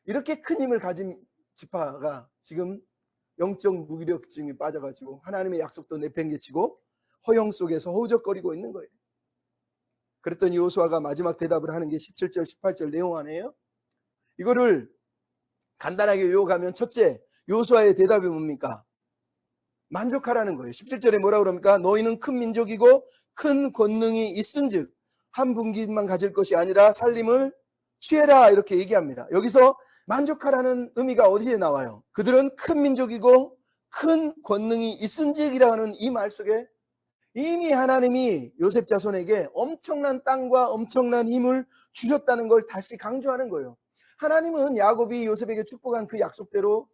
이렇게 큰 힘을 가진 지파가 지금 영적 무기력증에 빠져가지고 하나님의 약속도 내팽개치고 허영 속에서 허우적거리고 있는 거예요. 그랬더니 요수아가 마지막 대답을 하는 게 17절 18절 내용 아니에요? 이거를 간단하게 요약하면 첫째, 요수아의 대답이 뭡니까? 만족하라는 거예요. 17절에 뭐라고 그럽니까? 너희는 큰 민족이고 큰 권능이 있은즉 한 분기만 가질 것이 아니라 살림을 취해라, 이렇게 얘기합니다. 여기서 만족하라는 의미가 어디에 나와요? 그들은 큰 민족이고 큰 권능이 있은즉이라는 이 말 속에 이미 하나님이 요셉 자손에게 엄청난 땅과 엄청난 힘을 주셨다는 걸 다시 강조하는 거예요. 하나님은 야곱이 요셉에게 축복한 그 약속대로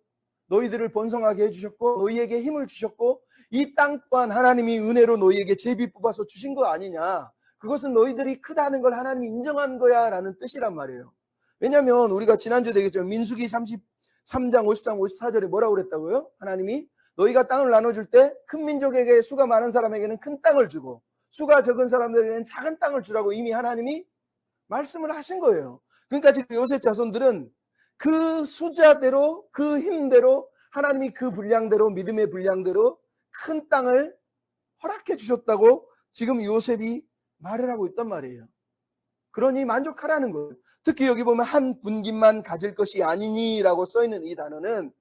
너희들을 번성하게 해주셨고 너희에게 힘을 주셨고 이 땅 또한 하나님이 은혜로 너희에게 제비 뽑아서 주신 거 아니냐, 그것은 너희들이 크다는 걸 하나님이 인정한 거야 라는 뜻이란 말이에요. 왜냐하면 우리가 지난주에 얘기했죠. 민수기 33장 53, 54절에 뭐라고 그랬다고요? 하나님이 너희가 땅을 나눠줄 때 큰 민족에게 수가 많은 사람에게는 큰 땅을 주고 수가 적은 사람들에게는 작은 땅을 주라고 이미 하나님이 말씀을 하신 거예요. 그러니까 지금 요셉 자손들은 그 숫자대로 그 힘대로 하나님이 그 분량대로 믿음의 분량대로 큰 땅을 허락해 주셨다고 지금 요셉이 말을 하고 있단 말이에요. 그러니 만족하라는 거예요. 특히 여기 보면 한 분깃만 가질 것이 아니니라고 써있는 이 단어는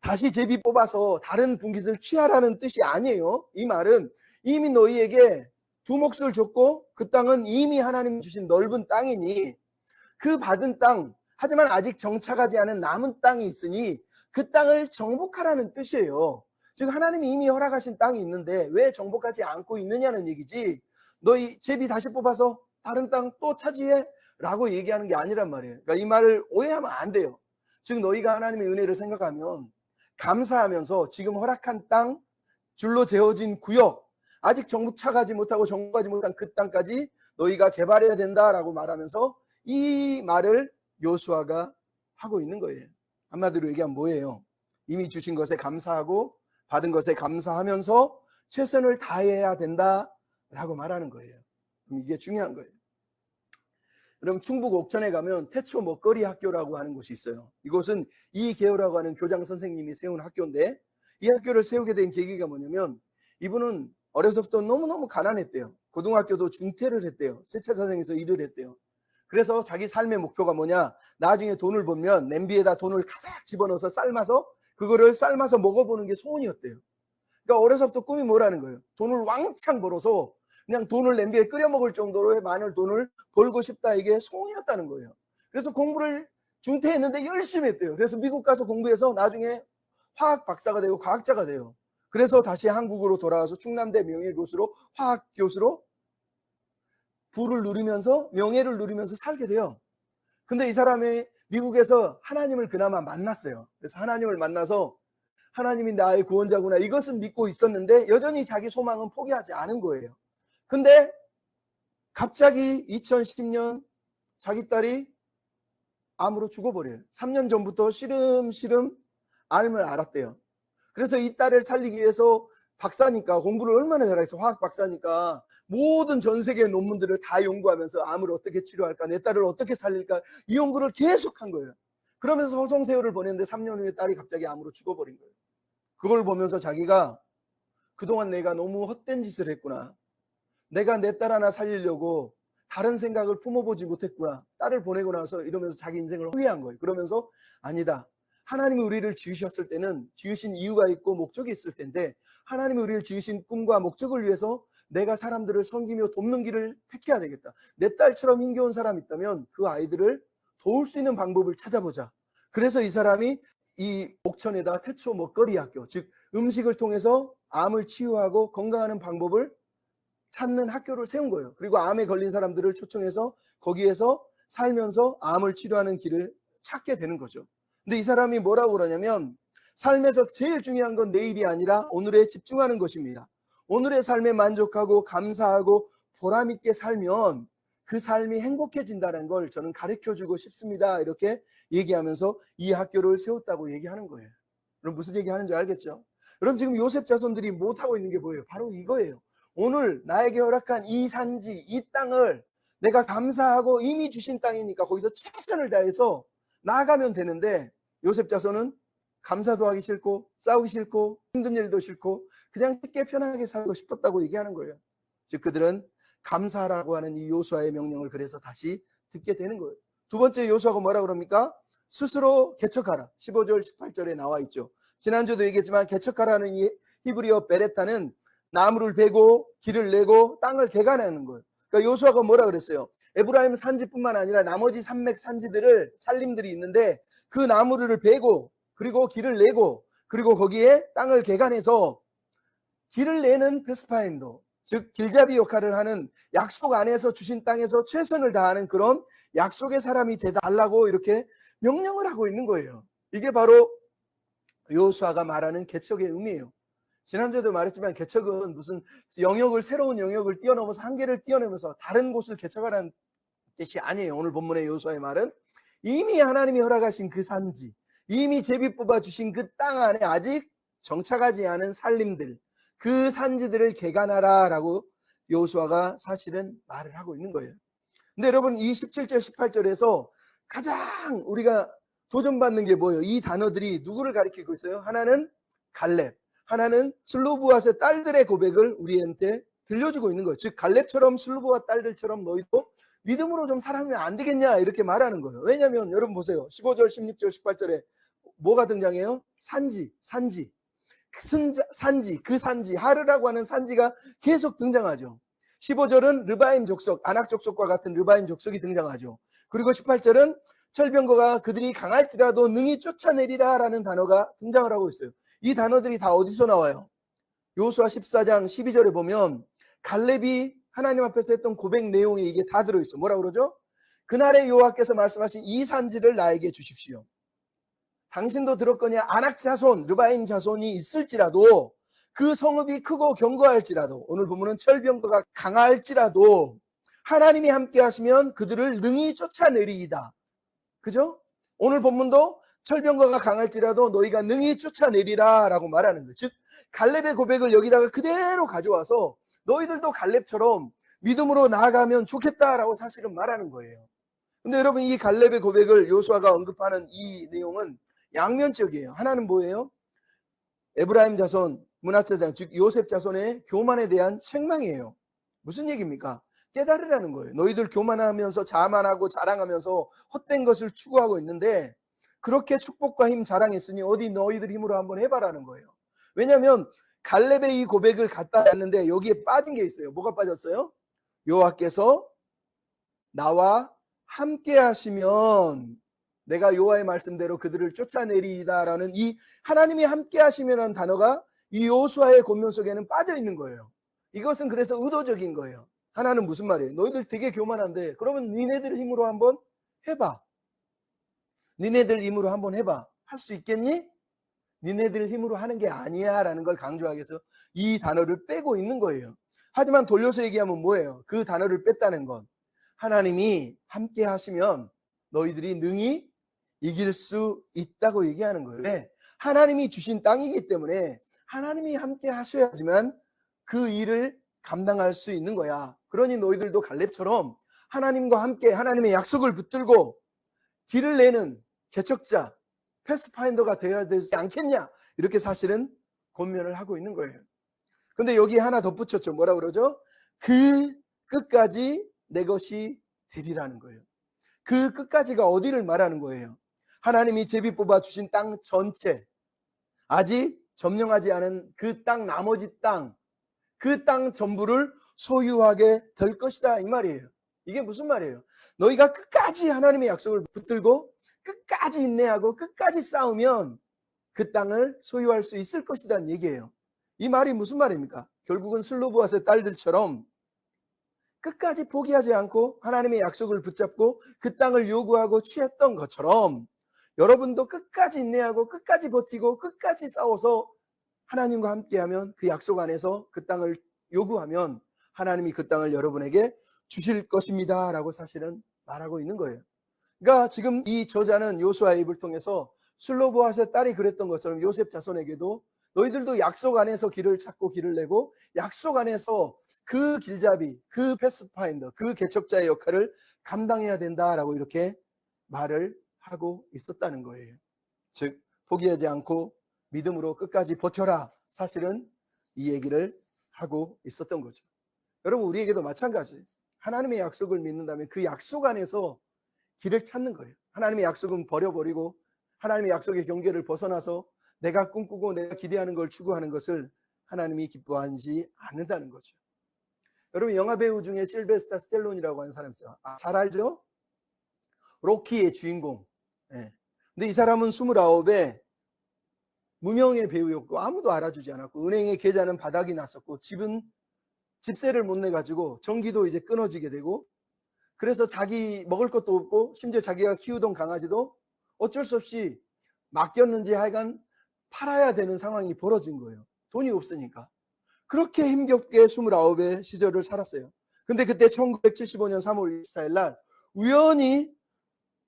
다시 제비 뽑아서 다른 분깃을 취하라는 뜻이 아니에요. 이 말은 이미 너희에게 두 몫을 줬고 그 땅은 이미 하나님 주신 넓은 땅이니 그 받은 땅, 하지만 아직 정착하지 않은 남은 땅이 있으니 그 땅을 정복하라는 뜻이에요. 즉 하나님이 이미 허락하신 땅이 있는데 왜 정복하지 않고 있느냐는 얘기지, 너희 제비 다시 뽑아서 다른 땅 또 차지해 라고 얘기하는 게 아니란 말이에요. 그러니까 이 말을 오해하면 안 돼요. 즉 너희가 하나님의 은혜를 생각하면 감사하면서 지금 허락한 땅, 줄로 재어진 구역, 아직 정착하지 못하고 정복하지 못한 그 땅까지 너희가 개발해야 된다라고 말하면서 이 말을 요수아가 하고 있는 거예요. 한마디로 얘기하면 뭐예요? 이미 주신 것에 감사하고 받은 것에 감사하면서 최선을 다해야 된다라고 말하는 거예요. 이게 중요한 거예요. 그럼 충북 옥천에 가면 태초 먹거리 학교라고 하는 곳이 있어요. 이곳은 이계호라고 하는 교장 선생님이 세운 학교인데 이 학교를 세우게 된 계기가 뭐냐면 이분은 어려서부터 너무너무 가난했대요. 고등학교도 중퇴를 했대요. 세차사장에서 일을 했대요. 그래서 자기 삶의 목표가 뭐냐, 나중에 돈을 벌면 냄비에다 돈을 가득 집어넣어서 삶아서 그거를 삶아서 먹어보는 게 소원이었대요. 그러니까 어려서부터 꿈이 뭐라는 거예요? 돈을 왕창 벌어서 그냥 돈을 냄비에 끓여 먹을 정도로의 많은 돈을 벌고 싶다, 이게 소원이었다는 거예요. 그래서 공부를 중퇴했는데 열심히 했대요. 그래서 미국 가서 공부해서 나중에 화학 박사가 되고 과학자가 돼요. 그래서 다시 한국으로 돌아와서 충남대 명예교수로 화학 교수로 부를 누리면서 명예를 누리면서 살게 돼요. 근데 이 사람이 미국에서 하나님을 그나마 만났어요. 그래서 하나님을 만나서 하나님이 나의 구원자구나 이것은 믿고 있었는데 여전히 자기 소망은 포기하지 않은 거예요. 근데 갑자기 2010년 자기 딸이 암으로 죽어버려요. 3년 전부터 시름시름 암을 앓았대요. 그래서 이 딸을 살리기 위해서 박사니까 공부를 얼마나 잘했어. 화학 박사니까 모든 전 세계 논문들을 다 연구하면서 암을 어떻게 치료할까, 내 딸을 어떻게 살릴까, 이 연구를 계속 한 거예요. 그러면서 허송세월을 보냈는데 3년 후에 딸이 갑자기 암으로 죽어버린 거예요. 그걸 보면서 자기가 그동안 내가 너무 헛된 짓을 했구나. 내가 내 딸 하나 살리려고 다른 생각을 품어보지 못했구나. 딸을 보내고 나서 이러면서 자기 인생을 후회한 거예요. 그러면서 아니다. 하나님이 우리를 지으셨을 때는 지으신 이유가 있고 목적이 있을 텐데 하나님이 우리를 지으신 꿈과 목적을 위해서 내가 사람들을 섬기며 돕는 길을 택해야 되겠다. 내 딸처럼 힘겨운 사람이 있다면 그 아이들을 도울 수 있는 방법을 찾아보자. 그래서 이 사람이 이 옥천에다 태초 먹거리 학교, 즉 음식을 통해서 암을 치유하고 건강하는 방법을 찾는 학교를 세운 거예요. 그리고 암에 걸린 사람들을 초청해서 거기에서 살면서 암을 치료하는 길을 찾게 되는 거죠. 근데 이 사람이 뭐라고 그러냐면 삶에서 제일 중요한 건 내일이 아니라 오늘에 집중하는 것입니다. 오늘의 삶에 만족하고 감사하고 보람 있게 살면 그 삶이 행복해진다는 걸 저는 가르쳐주고 싶습니다. 이렇게 얘기하면서 이 학교를 세웠다고 얘기하는 거예요. 그럼 무슨 얘기하는지 알겠죠? 그럼 지금 요셉 자손들이 못하고 있는 게 뭐예요? 바로 이거예요. 오늘 나에게 허락한 이 산지, 이 땅을 내가 감사하고 이미 주신 땅이니까 거기서 최선을 다해서 나아가면 되는데 요셉 자손은 감사도 하기 싫고 싸우기 싫고 힘든 일도 싫고 그냥 쉽게 편하게 살고 싶었다고 얘기하는 거예요. 즉 그들은 감사하라고 하는 이 요수아의 명령을 그래서 다시 듣게 되는 거예요. 두 번째 요수아가 뭐라 그럽니까? 스스로 개척하라. 15절 18절에 나와 있죠. 지난주도 얘기했지만 개척하라는 이 히브리어 베레타는 나무를 베고 길을 내고 땅을 개간하는 거예요. 그러니까 요수아가 뭐라 그랬어요? 에브라임 산지뿐만 아니라 나머지 산맥 산지들을 살림들이 있는데 그 나무를 베고 그리고 길을 내고 그리고 거기에 땅을 개간해서 길을 내는 페스파인도, 즉 길잡이 역할을 하는 약속 안에서 주신 땅에서 최선을 다하는 그런 약속의 사람이 되달라고 이렇게 명령을 하고 있는 거예요. 이게 바로 요수아가 말하는 개척의 의미예요. 지난주에도 말했지만 개척은 무슨 새로운 영역을 뛰어넘어서 한계를 뛰어넘어서 다른 곳을 개척하라는 뜻이 아니에요. 오늘 본문의 요수아의 말은 이미 하나님이 허락하신 그 산지, 이미 제비 뽑아 주신 그 땅 안에 아직 정착하지 않은 살림들, 그 산지들을 개간하라 라고 여호수아가 사실은 말을 하고 있는 거예요. 근데 여러분, 이 17절 18절에서 가장 우리가 도전받는 게 뭐예요? 이 단어들이 누구를 가리키고 있어요? 하나는 갈렙, 하나는 슬로브앗의 딸들의 고백을 우리한테 들려주고 있는 거예요. 즉 갈렙처럼 슬로브앗 딸들처럼 너희도 믿음으로 좀 살아면 안 되겠냐, 이렇게 말하는 거예요. 왜냐하면 여러분 보세요. 15절 16절 18절에 뭐가 등장해요? 산지, 그 산지, 하르라고 하는 산지가 계속 등장하죠. 15절은 르바임 족속, 아낙 족속과 같은 르바임 족속이 등장하죠. 그리고 18절은 철병거가 그들이 강할지라도 능히 쫓아내리라 라는 단어가 등장을 하고 있어요. 이 단어들이 다 어디서 나와요? 여호수아 14장 12절에 보면 갈렙이 하나님 앞에서 했던 고백 내용이 이게 다 들어있어요. 뭐라고 그러죠? 그날에 여호와께서 말씀하신 이 산지를 나에게 주십시오. 당신도 들었거냐? 아낙 자손, 르바임 자손이 있을지라도, 그 성읍이 크고 견고할지라도, 오늘 보면은 철병거가 강할지라도 하나님이 함께 하시면 그들을 능히 쫓아내리이다. 그죠? 오늘 본문도 철병거가 강할지라도 너희가 능히 쫓아내리라 라고 말하는 거예요. 즉 갈렙의 고백을 여기다가 그대로 가져와서 너희들도 갈렙처럼 믿음으로 나아가면 좋겠다라고 사실은 말하는 거예요. 근데 여러분, 이 갈렙의 고백을 여호수아가 언급하는 이 내용은 양면적이에요. 하나는 뭐예요? 에브라임 자손, 므낫세 자손, 즉 요셉 자손의 교만에 대한 책망이에요. 무슨 얘기입니까? 깨달으라는 거예요. 너희들 교만하면서 자만하고 자랑하면서 헛된 것을 추구하고 있는데, 그렇게 축복과 힘 자랑했으니 어디 너희들 힘으로 한번 해봐라는 거예요. 왜냐하면 갈렙의 이 고백을 갖다 놨는데 여기에 빠진 게 있어요. 뭐가 빠졌어요? 여호와께서 나와 함께 하시면 내가 여호와의 말씀대로 그들을 쫓아내리이다라는 이 하나님이 함께 하시면이라는 단어가 이 여호수아의 권면 속에는 빠져 있는 거예요. 이것은 그래서 의도적인 거예요. 하나는 무슨 말이에요? 너희들 되게 교만한데 그러면 니네들 힘으로 한번 해봐. 니네들 힘으로 한번 해봐. 할 수 있겠니? 니네들 힘으로 하는 게 아니야 라는 걸 강조하기 위해서 이 단어를 빼고 있는 거예요. 하지만 돌려서 얘기하면 뭐예요? 그 단어를 뺐다는 건 하나님이 함께 하시면 너희들이 능히 이길 수 있다고 얘기하는 거예요. 왜? 하나님이 주신 땅이기 때문에 하나님이 함께 하셔야지만 그 일을 감당할 수 있는 거야. 그러니 너희들도 갈렙처럼 하나님과 함께 하나님의 약속을 붙들고 길을 내는 개척자, 패스파인더가 되어야 되지 않겠냐, 이렇게 사실은 권면을 하고 있는 거예요. 근데 여기 하나 덧붙였죠. 뭐라 그러죠? 그 끝까지 내 것이 되리라는 거예요. 그 끝까지가 어디를 말하는 거예요? 하나님이 제비 뽑아 주신 땅 전체, 아직 점령하지 않은 그 땅, 나머지 땅, 그 땅 전부를 소유하게 될 것이다, 이 말이에요. 이게 무슨 말이에요? 너희가 끝까지 하나님의 약속을 붙들고 끝까지 인내하고 끝까지 싸우면 그 땅을 소유할 수 있을 것이라는 얘기예요. 이 말이 무슨 말입니까? 결국은 슬로브앗의 딸들처럼 끝까지 포기하지 않고 하나님의 약속을 붙잡고 그 땅을 요구하고 취했던 것처럼 여러분도 끝까지 인내하고 끝까지 버티고 끝까지 싸워서 하나님과 함께하면 그 약속 안에서 그 땅을 요구하면 하나님이 그 땅을 여러분에게 주실 것입니다 라고 사실은 말하고 있는 거예요. 그러니까 지금 이 저자는 여호수아의 입을 통해서 슬로브앗의 딸이 그랬던 것처럼 요셉 자손에게도 너희들도 약속 안에서 길을 찾고 길을 내고 약속 안에서 그 길잡이, 그 패스파인더, 그 개척자의 역할을 감당해야 된다라고 이렇게 말을 하고 있었다는 거예요. 즉 포기하지 않고 믿음으로 끝까지 버텨라, 사실은 이 얘기를 하고 있었던 거죠. 여러분, 우리에게도 마찬가지예요. 하나님의 약속을 믿는다면 그 약속 안에서 길을 찾는 거예요. 하나님의 약속은 버려버리고 하나님의 약속의 경계를 벗어나서 내가 꿈꾸고 내가 기대하는 걸 추구하는 것을 하나님이 기뻐하지 않는다는 거죠. 여러분, 영화 배우 중에 실베스타 스텔론이라고 하는 사람이 있어요. 잘 알죠? 로키의 주인공. 네. 근데 이 사람은 29에 무명의 배우였고 아무도 알아주지 않았고 은행의 계좌는 바닥이 났었고 집은 집세를 못 내가지고 전기도 이제 끊어지게 되고, 그래서 자기 먹을 것도 없고 심지어 자기가 키우던 강아지도 어쩔 수 없이 맡겼는지 하여간 팔아야 되는 상황이 벌어진 거예요. 돈이 없으니까. 그렇게 힘겹게 29의 시절을 살았어요. 근데 그때 1975년 3월 24일 날 우연히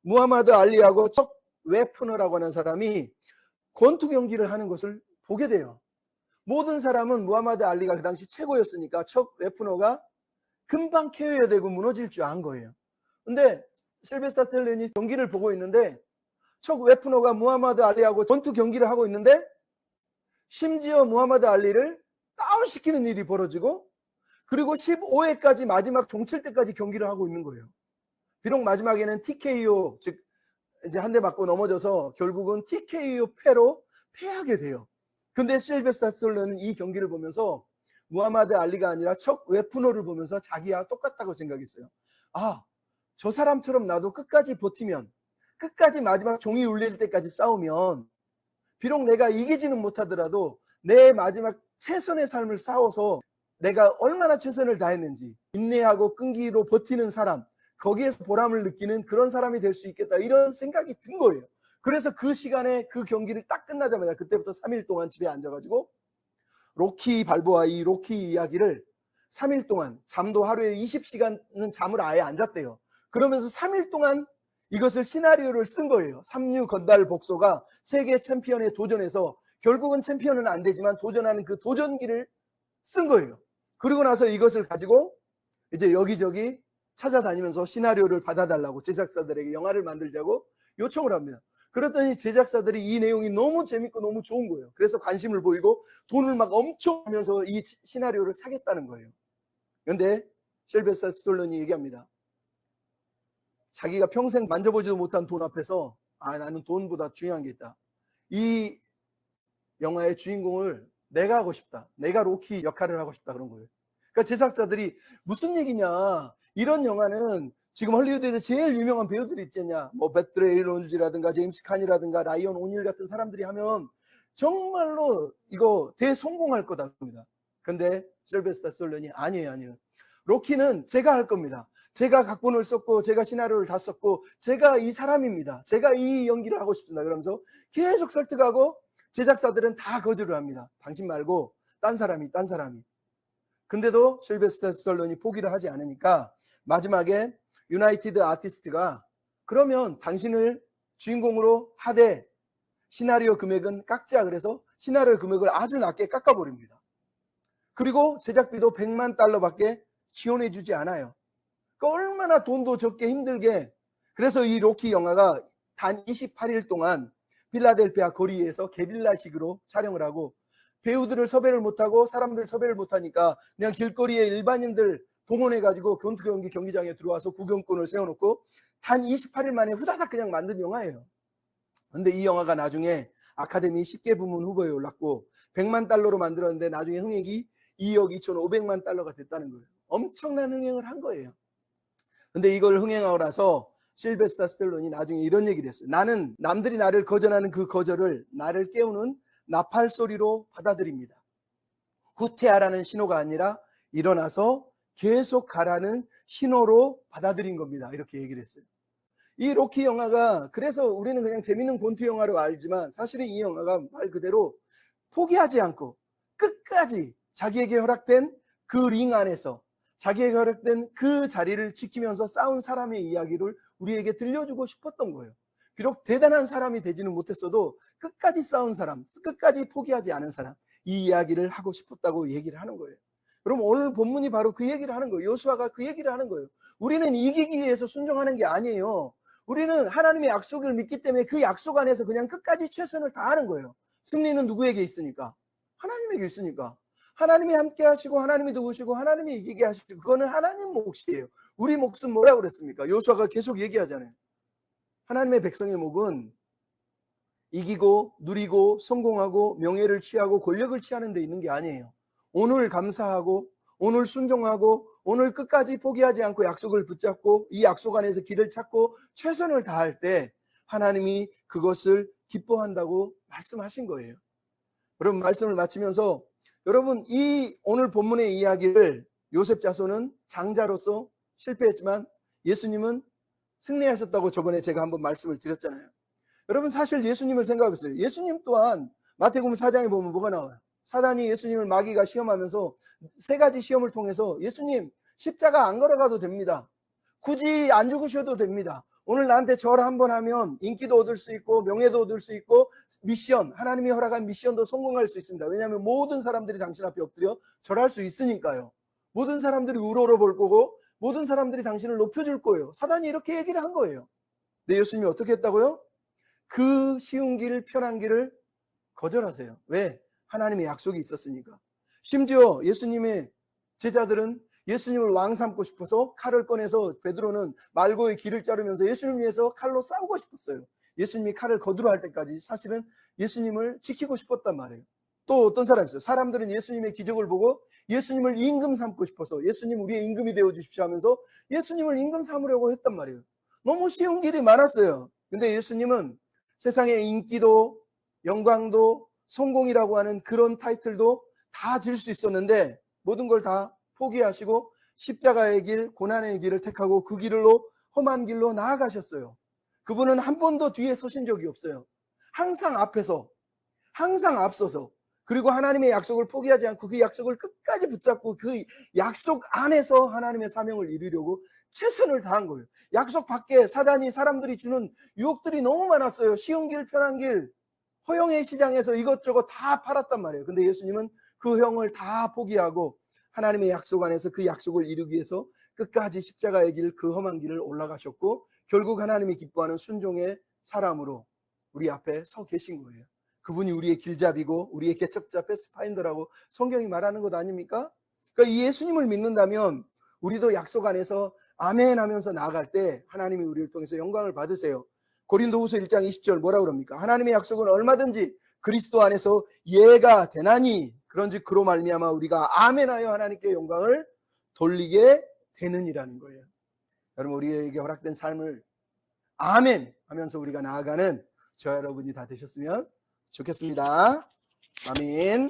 무하마드 알리하고 척 웨프너라고 하는 사람이 권투 경기를 하는 것을 보게 돼요. 모든 사람은 무하마드 알리가 그 당시 최고였으니까 척 웨프너가 금방 KO가 되고 무너질 줄 안 거예요. 근데 실베스타 스텔론이 경기를 보고 있는데 척 웨프너가 무하마드 알리하고 권투 경기를 하고 있는데 심지어 무하마드 알리를 다운시키는 일이 벌어지고 그리고 15회까지 마지막 종칠 때까지 경기를 하고 있는 거예요. 비록 마지막에는 TKO 즉 이제 한 대 맞고 넘어져서 결국은 TKO 패로 패하게 돼요. 근데 실베스타 스텔론은 이 경기를 보면서 무하마드 알리가 아니라 척 웨프너를 보면서 자기와 똑같다고 생각했어요. 아, 저 사람처럼 나도 끝까지 버티면 끝까지 마지막 종이 울릴 때까지 싸우면 비록 내가 이기지는 못하더라도 내 마지막 최선의 삶을 싸워서 내가 얼마나 최선을 다했는지 인내하고 끈기로 버티는 사람, 거기에서 보람을 느끼는 그런 사람이 될 수 있겠다 이런 생각이 든 거예요. 그래서 그 시간에 그 경기를 딱 끝나자마자 그때부터 3일 동안 집에 앉아가지고 로키 발보아 이 로키 이야기를 3일 동안 잠도 하루에 20시간은 잠을 아예 안 잤대요. 그러면서 3일 동안 이것을 시나리오를 쓴 거예요. 삼류 건달 복소가 세계 챔피언에 도전해서 결국은 챔피언은 안 되지만 도전하는 그 도전기를 쓴 거예요. 그리고 나서 이것을 가지고 이제 여기저기 찾아다니면서 시나리오를 받아달라고 제작사들에게 영화를 만들자고 요청을 합니다. 그랬더니 제작사들이 이 내용이 너무 재밌고 너무 좋은 거예요. 그래서 관심을 보이고 돈을 막 엄청 하면서 이 시나리오를 사겠다는 거예요. 그런데 실베스타 스텔론이 얘기합니다. 자기가 평생 만져보지도 못한 돈 앞에서 나는 돈보다 중요한 게 있다. 이 영화의 주인공을 내가 하고 싶다. 내가 로키 역할을 하고 싶다 그런 거예요. 그러니까 제작자들이 무슨 얘기냐. 이런 영화는 지금 헐리우드에서 제일 유명한 배우들이 있잖냐. 뭐 배트 레이논즈라든가 제임스 칸이라든가 라이언 오닐 같은 사람들이 하면 정말로 이거 대성공할 거다. 근데 실베스타 스텔론이 아니에요. 로키는 제가 할 겁니다. 제가 각본을 썼고 제가 시나리오를 다 썼고 제가 이 사람입니다. 제가 이 연기를 하고 싶습니다. 그러면서 계속 설득하고 제작사들은 다 거절을 합니다. 당신 말고 딴 사람이. 근데도 실베스타 스텔론이 포기를 하지 않으니까 마지막에 유나이티드 아티스트가 그러면 당신을 주인공으로 하되 시나리오 금액은 깎자 그래서 시나리오 금액을 아주 낮게 깎아버립니다. 그리고 제작비도 100만 달러밖에 지원해 주지 않아요. 그러니까 얼마나 돈도 적게 힘들게. 그래서 이 로키 영화가 단 28일 동안 필라델피아 거리에서 게릴라식으로 촬영을 하고 배우들을 섭외를 못하고 사람들 섭외를 못하니까 그냥 길거리에 일반인들 동원해가지고 권투 경기 경기장에 들어와서 구경꾼을 세워놓고 단 28일 만에 후다닥 그냥 만든 영화예요. 근데 이 영화가 나중에 아카데미 10개 부문 후보에 올랐고 100만 달러로 만들었는데 나중에 흥행이 2억 2,500만 달러가 됐다는 거예요. 엄청난 흥행을 한 거예요. 근데 이걸 흥행하고 나서 실베스타 스텔론이 나중에 이런 얘기를 했어요. 나는 남들이 나를 거절하는 그 거절을 나를 깨우는 나팔 소리로 받아들입니다. 후퇴하라는 신호가 아니라 일어나서 계속 가라는 신호로 받아들인 겁니다. 이렇게 얘기를 했어요. 이 로키 영화가 그래서 우리는 그냥 재밌는 권투 영화로 알지만 사실은 이 영화가 말 그대로 포기하지 않고 끝까지 자기에게 허락된 그 링 안에서 자기에게 허락된 그 자리를 지키면서 싸운 사람의 이야기를 우리에게 들려주고 싶었던 거예요. 비록 대단한 사람이 되지는 못했어도 끝까지 싸운 사람, 끝까지 포기하지 않은 사람, 이 이야기를 하고 싶었다고 얘기를 하는 거예요. 그럼 오늘 본문이 바로 그 얘기를 하는 거예요. 요수아가 그 얘기를 하는 거예요. 우리는 이기기 위해서 순종하는 게 아니에요. 우리는 하나님의 약속을 믿기 때문에 그 약속 안에서 그냥 끝까지 최선을 다하는 거예요. 승리는 누구에게 있으니까? 하나님에게 있으니까. 하나님이 함께 하시고 하나님이 도우시고 하나님이 이기게 하시고 그거는 하나님 몫이에요. 우리 몫은 뭐라고 그랬습니까? 요수아가 계속 얘기하잖아요. 하나님의 백성의 몫은 이기고 누리고 성공하고 명예를 취하고 권력을 취하는 데 있는 게 아니에요. 오늘 감사하고 오늘 순종하고 오늘 끝까지 포기하지 않고 약속을 붙잡고 이 약속 안에서 길을 찾고 최선을 다할 때 하나님이 그것을 기뻐한다고 말씀하신 거예요. 그럼 말씀을 마치면서 여러분 이 오늘 본문의 이야기를 요셉 자손은 장자로서 실패했지만 예수님은 승리하셨다고 저번에 제가 한번 말씀을 드렸잖아요. 여러분 사실 예수님을 생각해보세요. 예수님 또한 마태복음 4장에 보면 뭐가 나와요? 사단이 예수님을 마귀가 시험하면서 세 가지 시험을 통해서 예수님 십자가 안 걸어가도 됩니다. 굳이 안 죽으셔도 됩니다. 오늘 나한테 절 한번 하면 인기도 얻을 수 있고 명예도 얻을 수 있고 미션, 하나님이 허락한 미션도 성공할 수 있습니다. 왜냐하면 모든 사람들이 당신 앞에 엎드려 절할 수 있으니까요. 모든 사람들이 우러러 볼 거고 모든 사람들이 당신을 높여줄 거예요. 사단이 이렇게 얘기를 한 거예요. 근데 예수님이 어떻게 했다고요? 그 쉬운 길, 편한 길을 거절하세요. 왜? 하나님의 약속이 있었으니까. 심지어 예수님의 제자들은 예수님을 왕 삼고 싶어서 칼을 꺼내서 베드로는 말고의 길을 자르면서 예수님 위해서 칼로 싸우고 싶었어요. 예수님이 칼을 거두러 할 때까지 사실은 예수님을 지키고 싶었단 말이에요. 또 어떤 사람이 있어요. 사람들은 예수님의 기적을 보고 예수님을 임금 삼고 싶어서 예수님 우리의 임금이 되어 주십시오 하면서 예수님을 임금 삼으려고 했단 말이에요. 너무 쉬운 길이 많았어요. 근데 예수님은 세상의 인기도 영광도 성공이라고 하는 그런 타이틀도 다 질 수 있었는데 모든 걸 다 포기하시고 십자가의 길, 고난의 길을 택하고 그 길로 험한 길로 나아가셨어요. 그분은 한 번도 뒤에 서신 적이 없어요. 항상 앞에서, 항상 앞서서, 그리고 하나님의 약속을 포기하지 않고 그 약속을 끝까지 붙잡고 그 약속 안에서 하나님의 사명을 이루려고 최선을 다한 거예요. 약속 밖에 사단이 사람들이 주는 유혹들이 너무 많았어요. 쉬운 길, 편한 길, 허영의 시장에서 이것저것 다 팔았단 말이에요. 근데 예수님은 그 형을 다 포기하고 하나님의 약속 안에서 그 약속을 이루기 위해서 끝까지 십자가의 길, 그 험한 길을 올라가셨고 결국 하나님이 기뻐하는 순종의 사람으로 우리 앞에 서 계신 거예요. 그분이 우리의 길잡이고 우리의 개척자, 패스파인더라고 성경이 말하는 것 아닙니까? 그러니까 이 예수님을 믿는다면 우리도 약속 안에서 아멘 하면서 나아갈 때 하나님이 우리를 통해서 영광을 받으세요. 고린도후서 1장 20절 뭐라 그럽니까? 하나님의 약속은 얼마든지 그리스도 안에서 예가 되나니 그런즉 그로 말미암아 우리가 아멘하여 하나님께 영광을 돌리게 되느니라는 거예요. 여러분 우리에게 허락된 삶을 아멘 하면서 우리가 나아가는 저 여러분이 다 되셨으면 좋겠습니다. 아멘.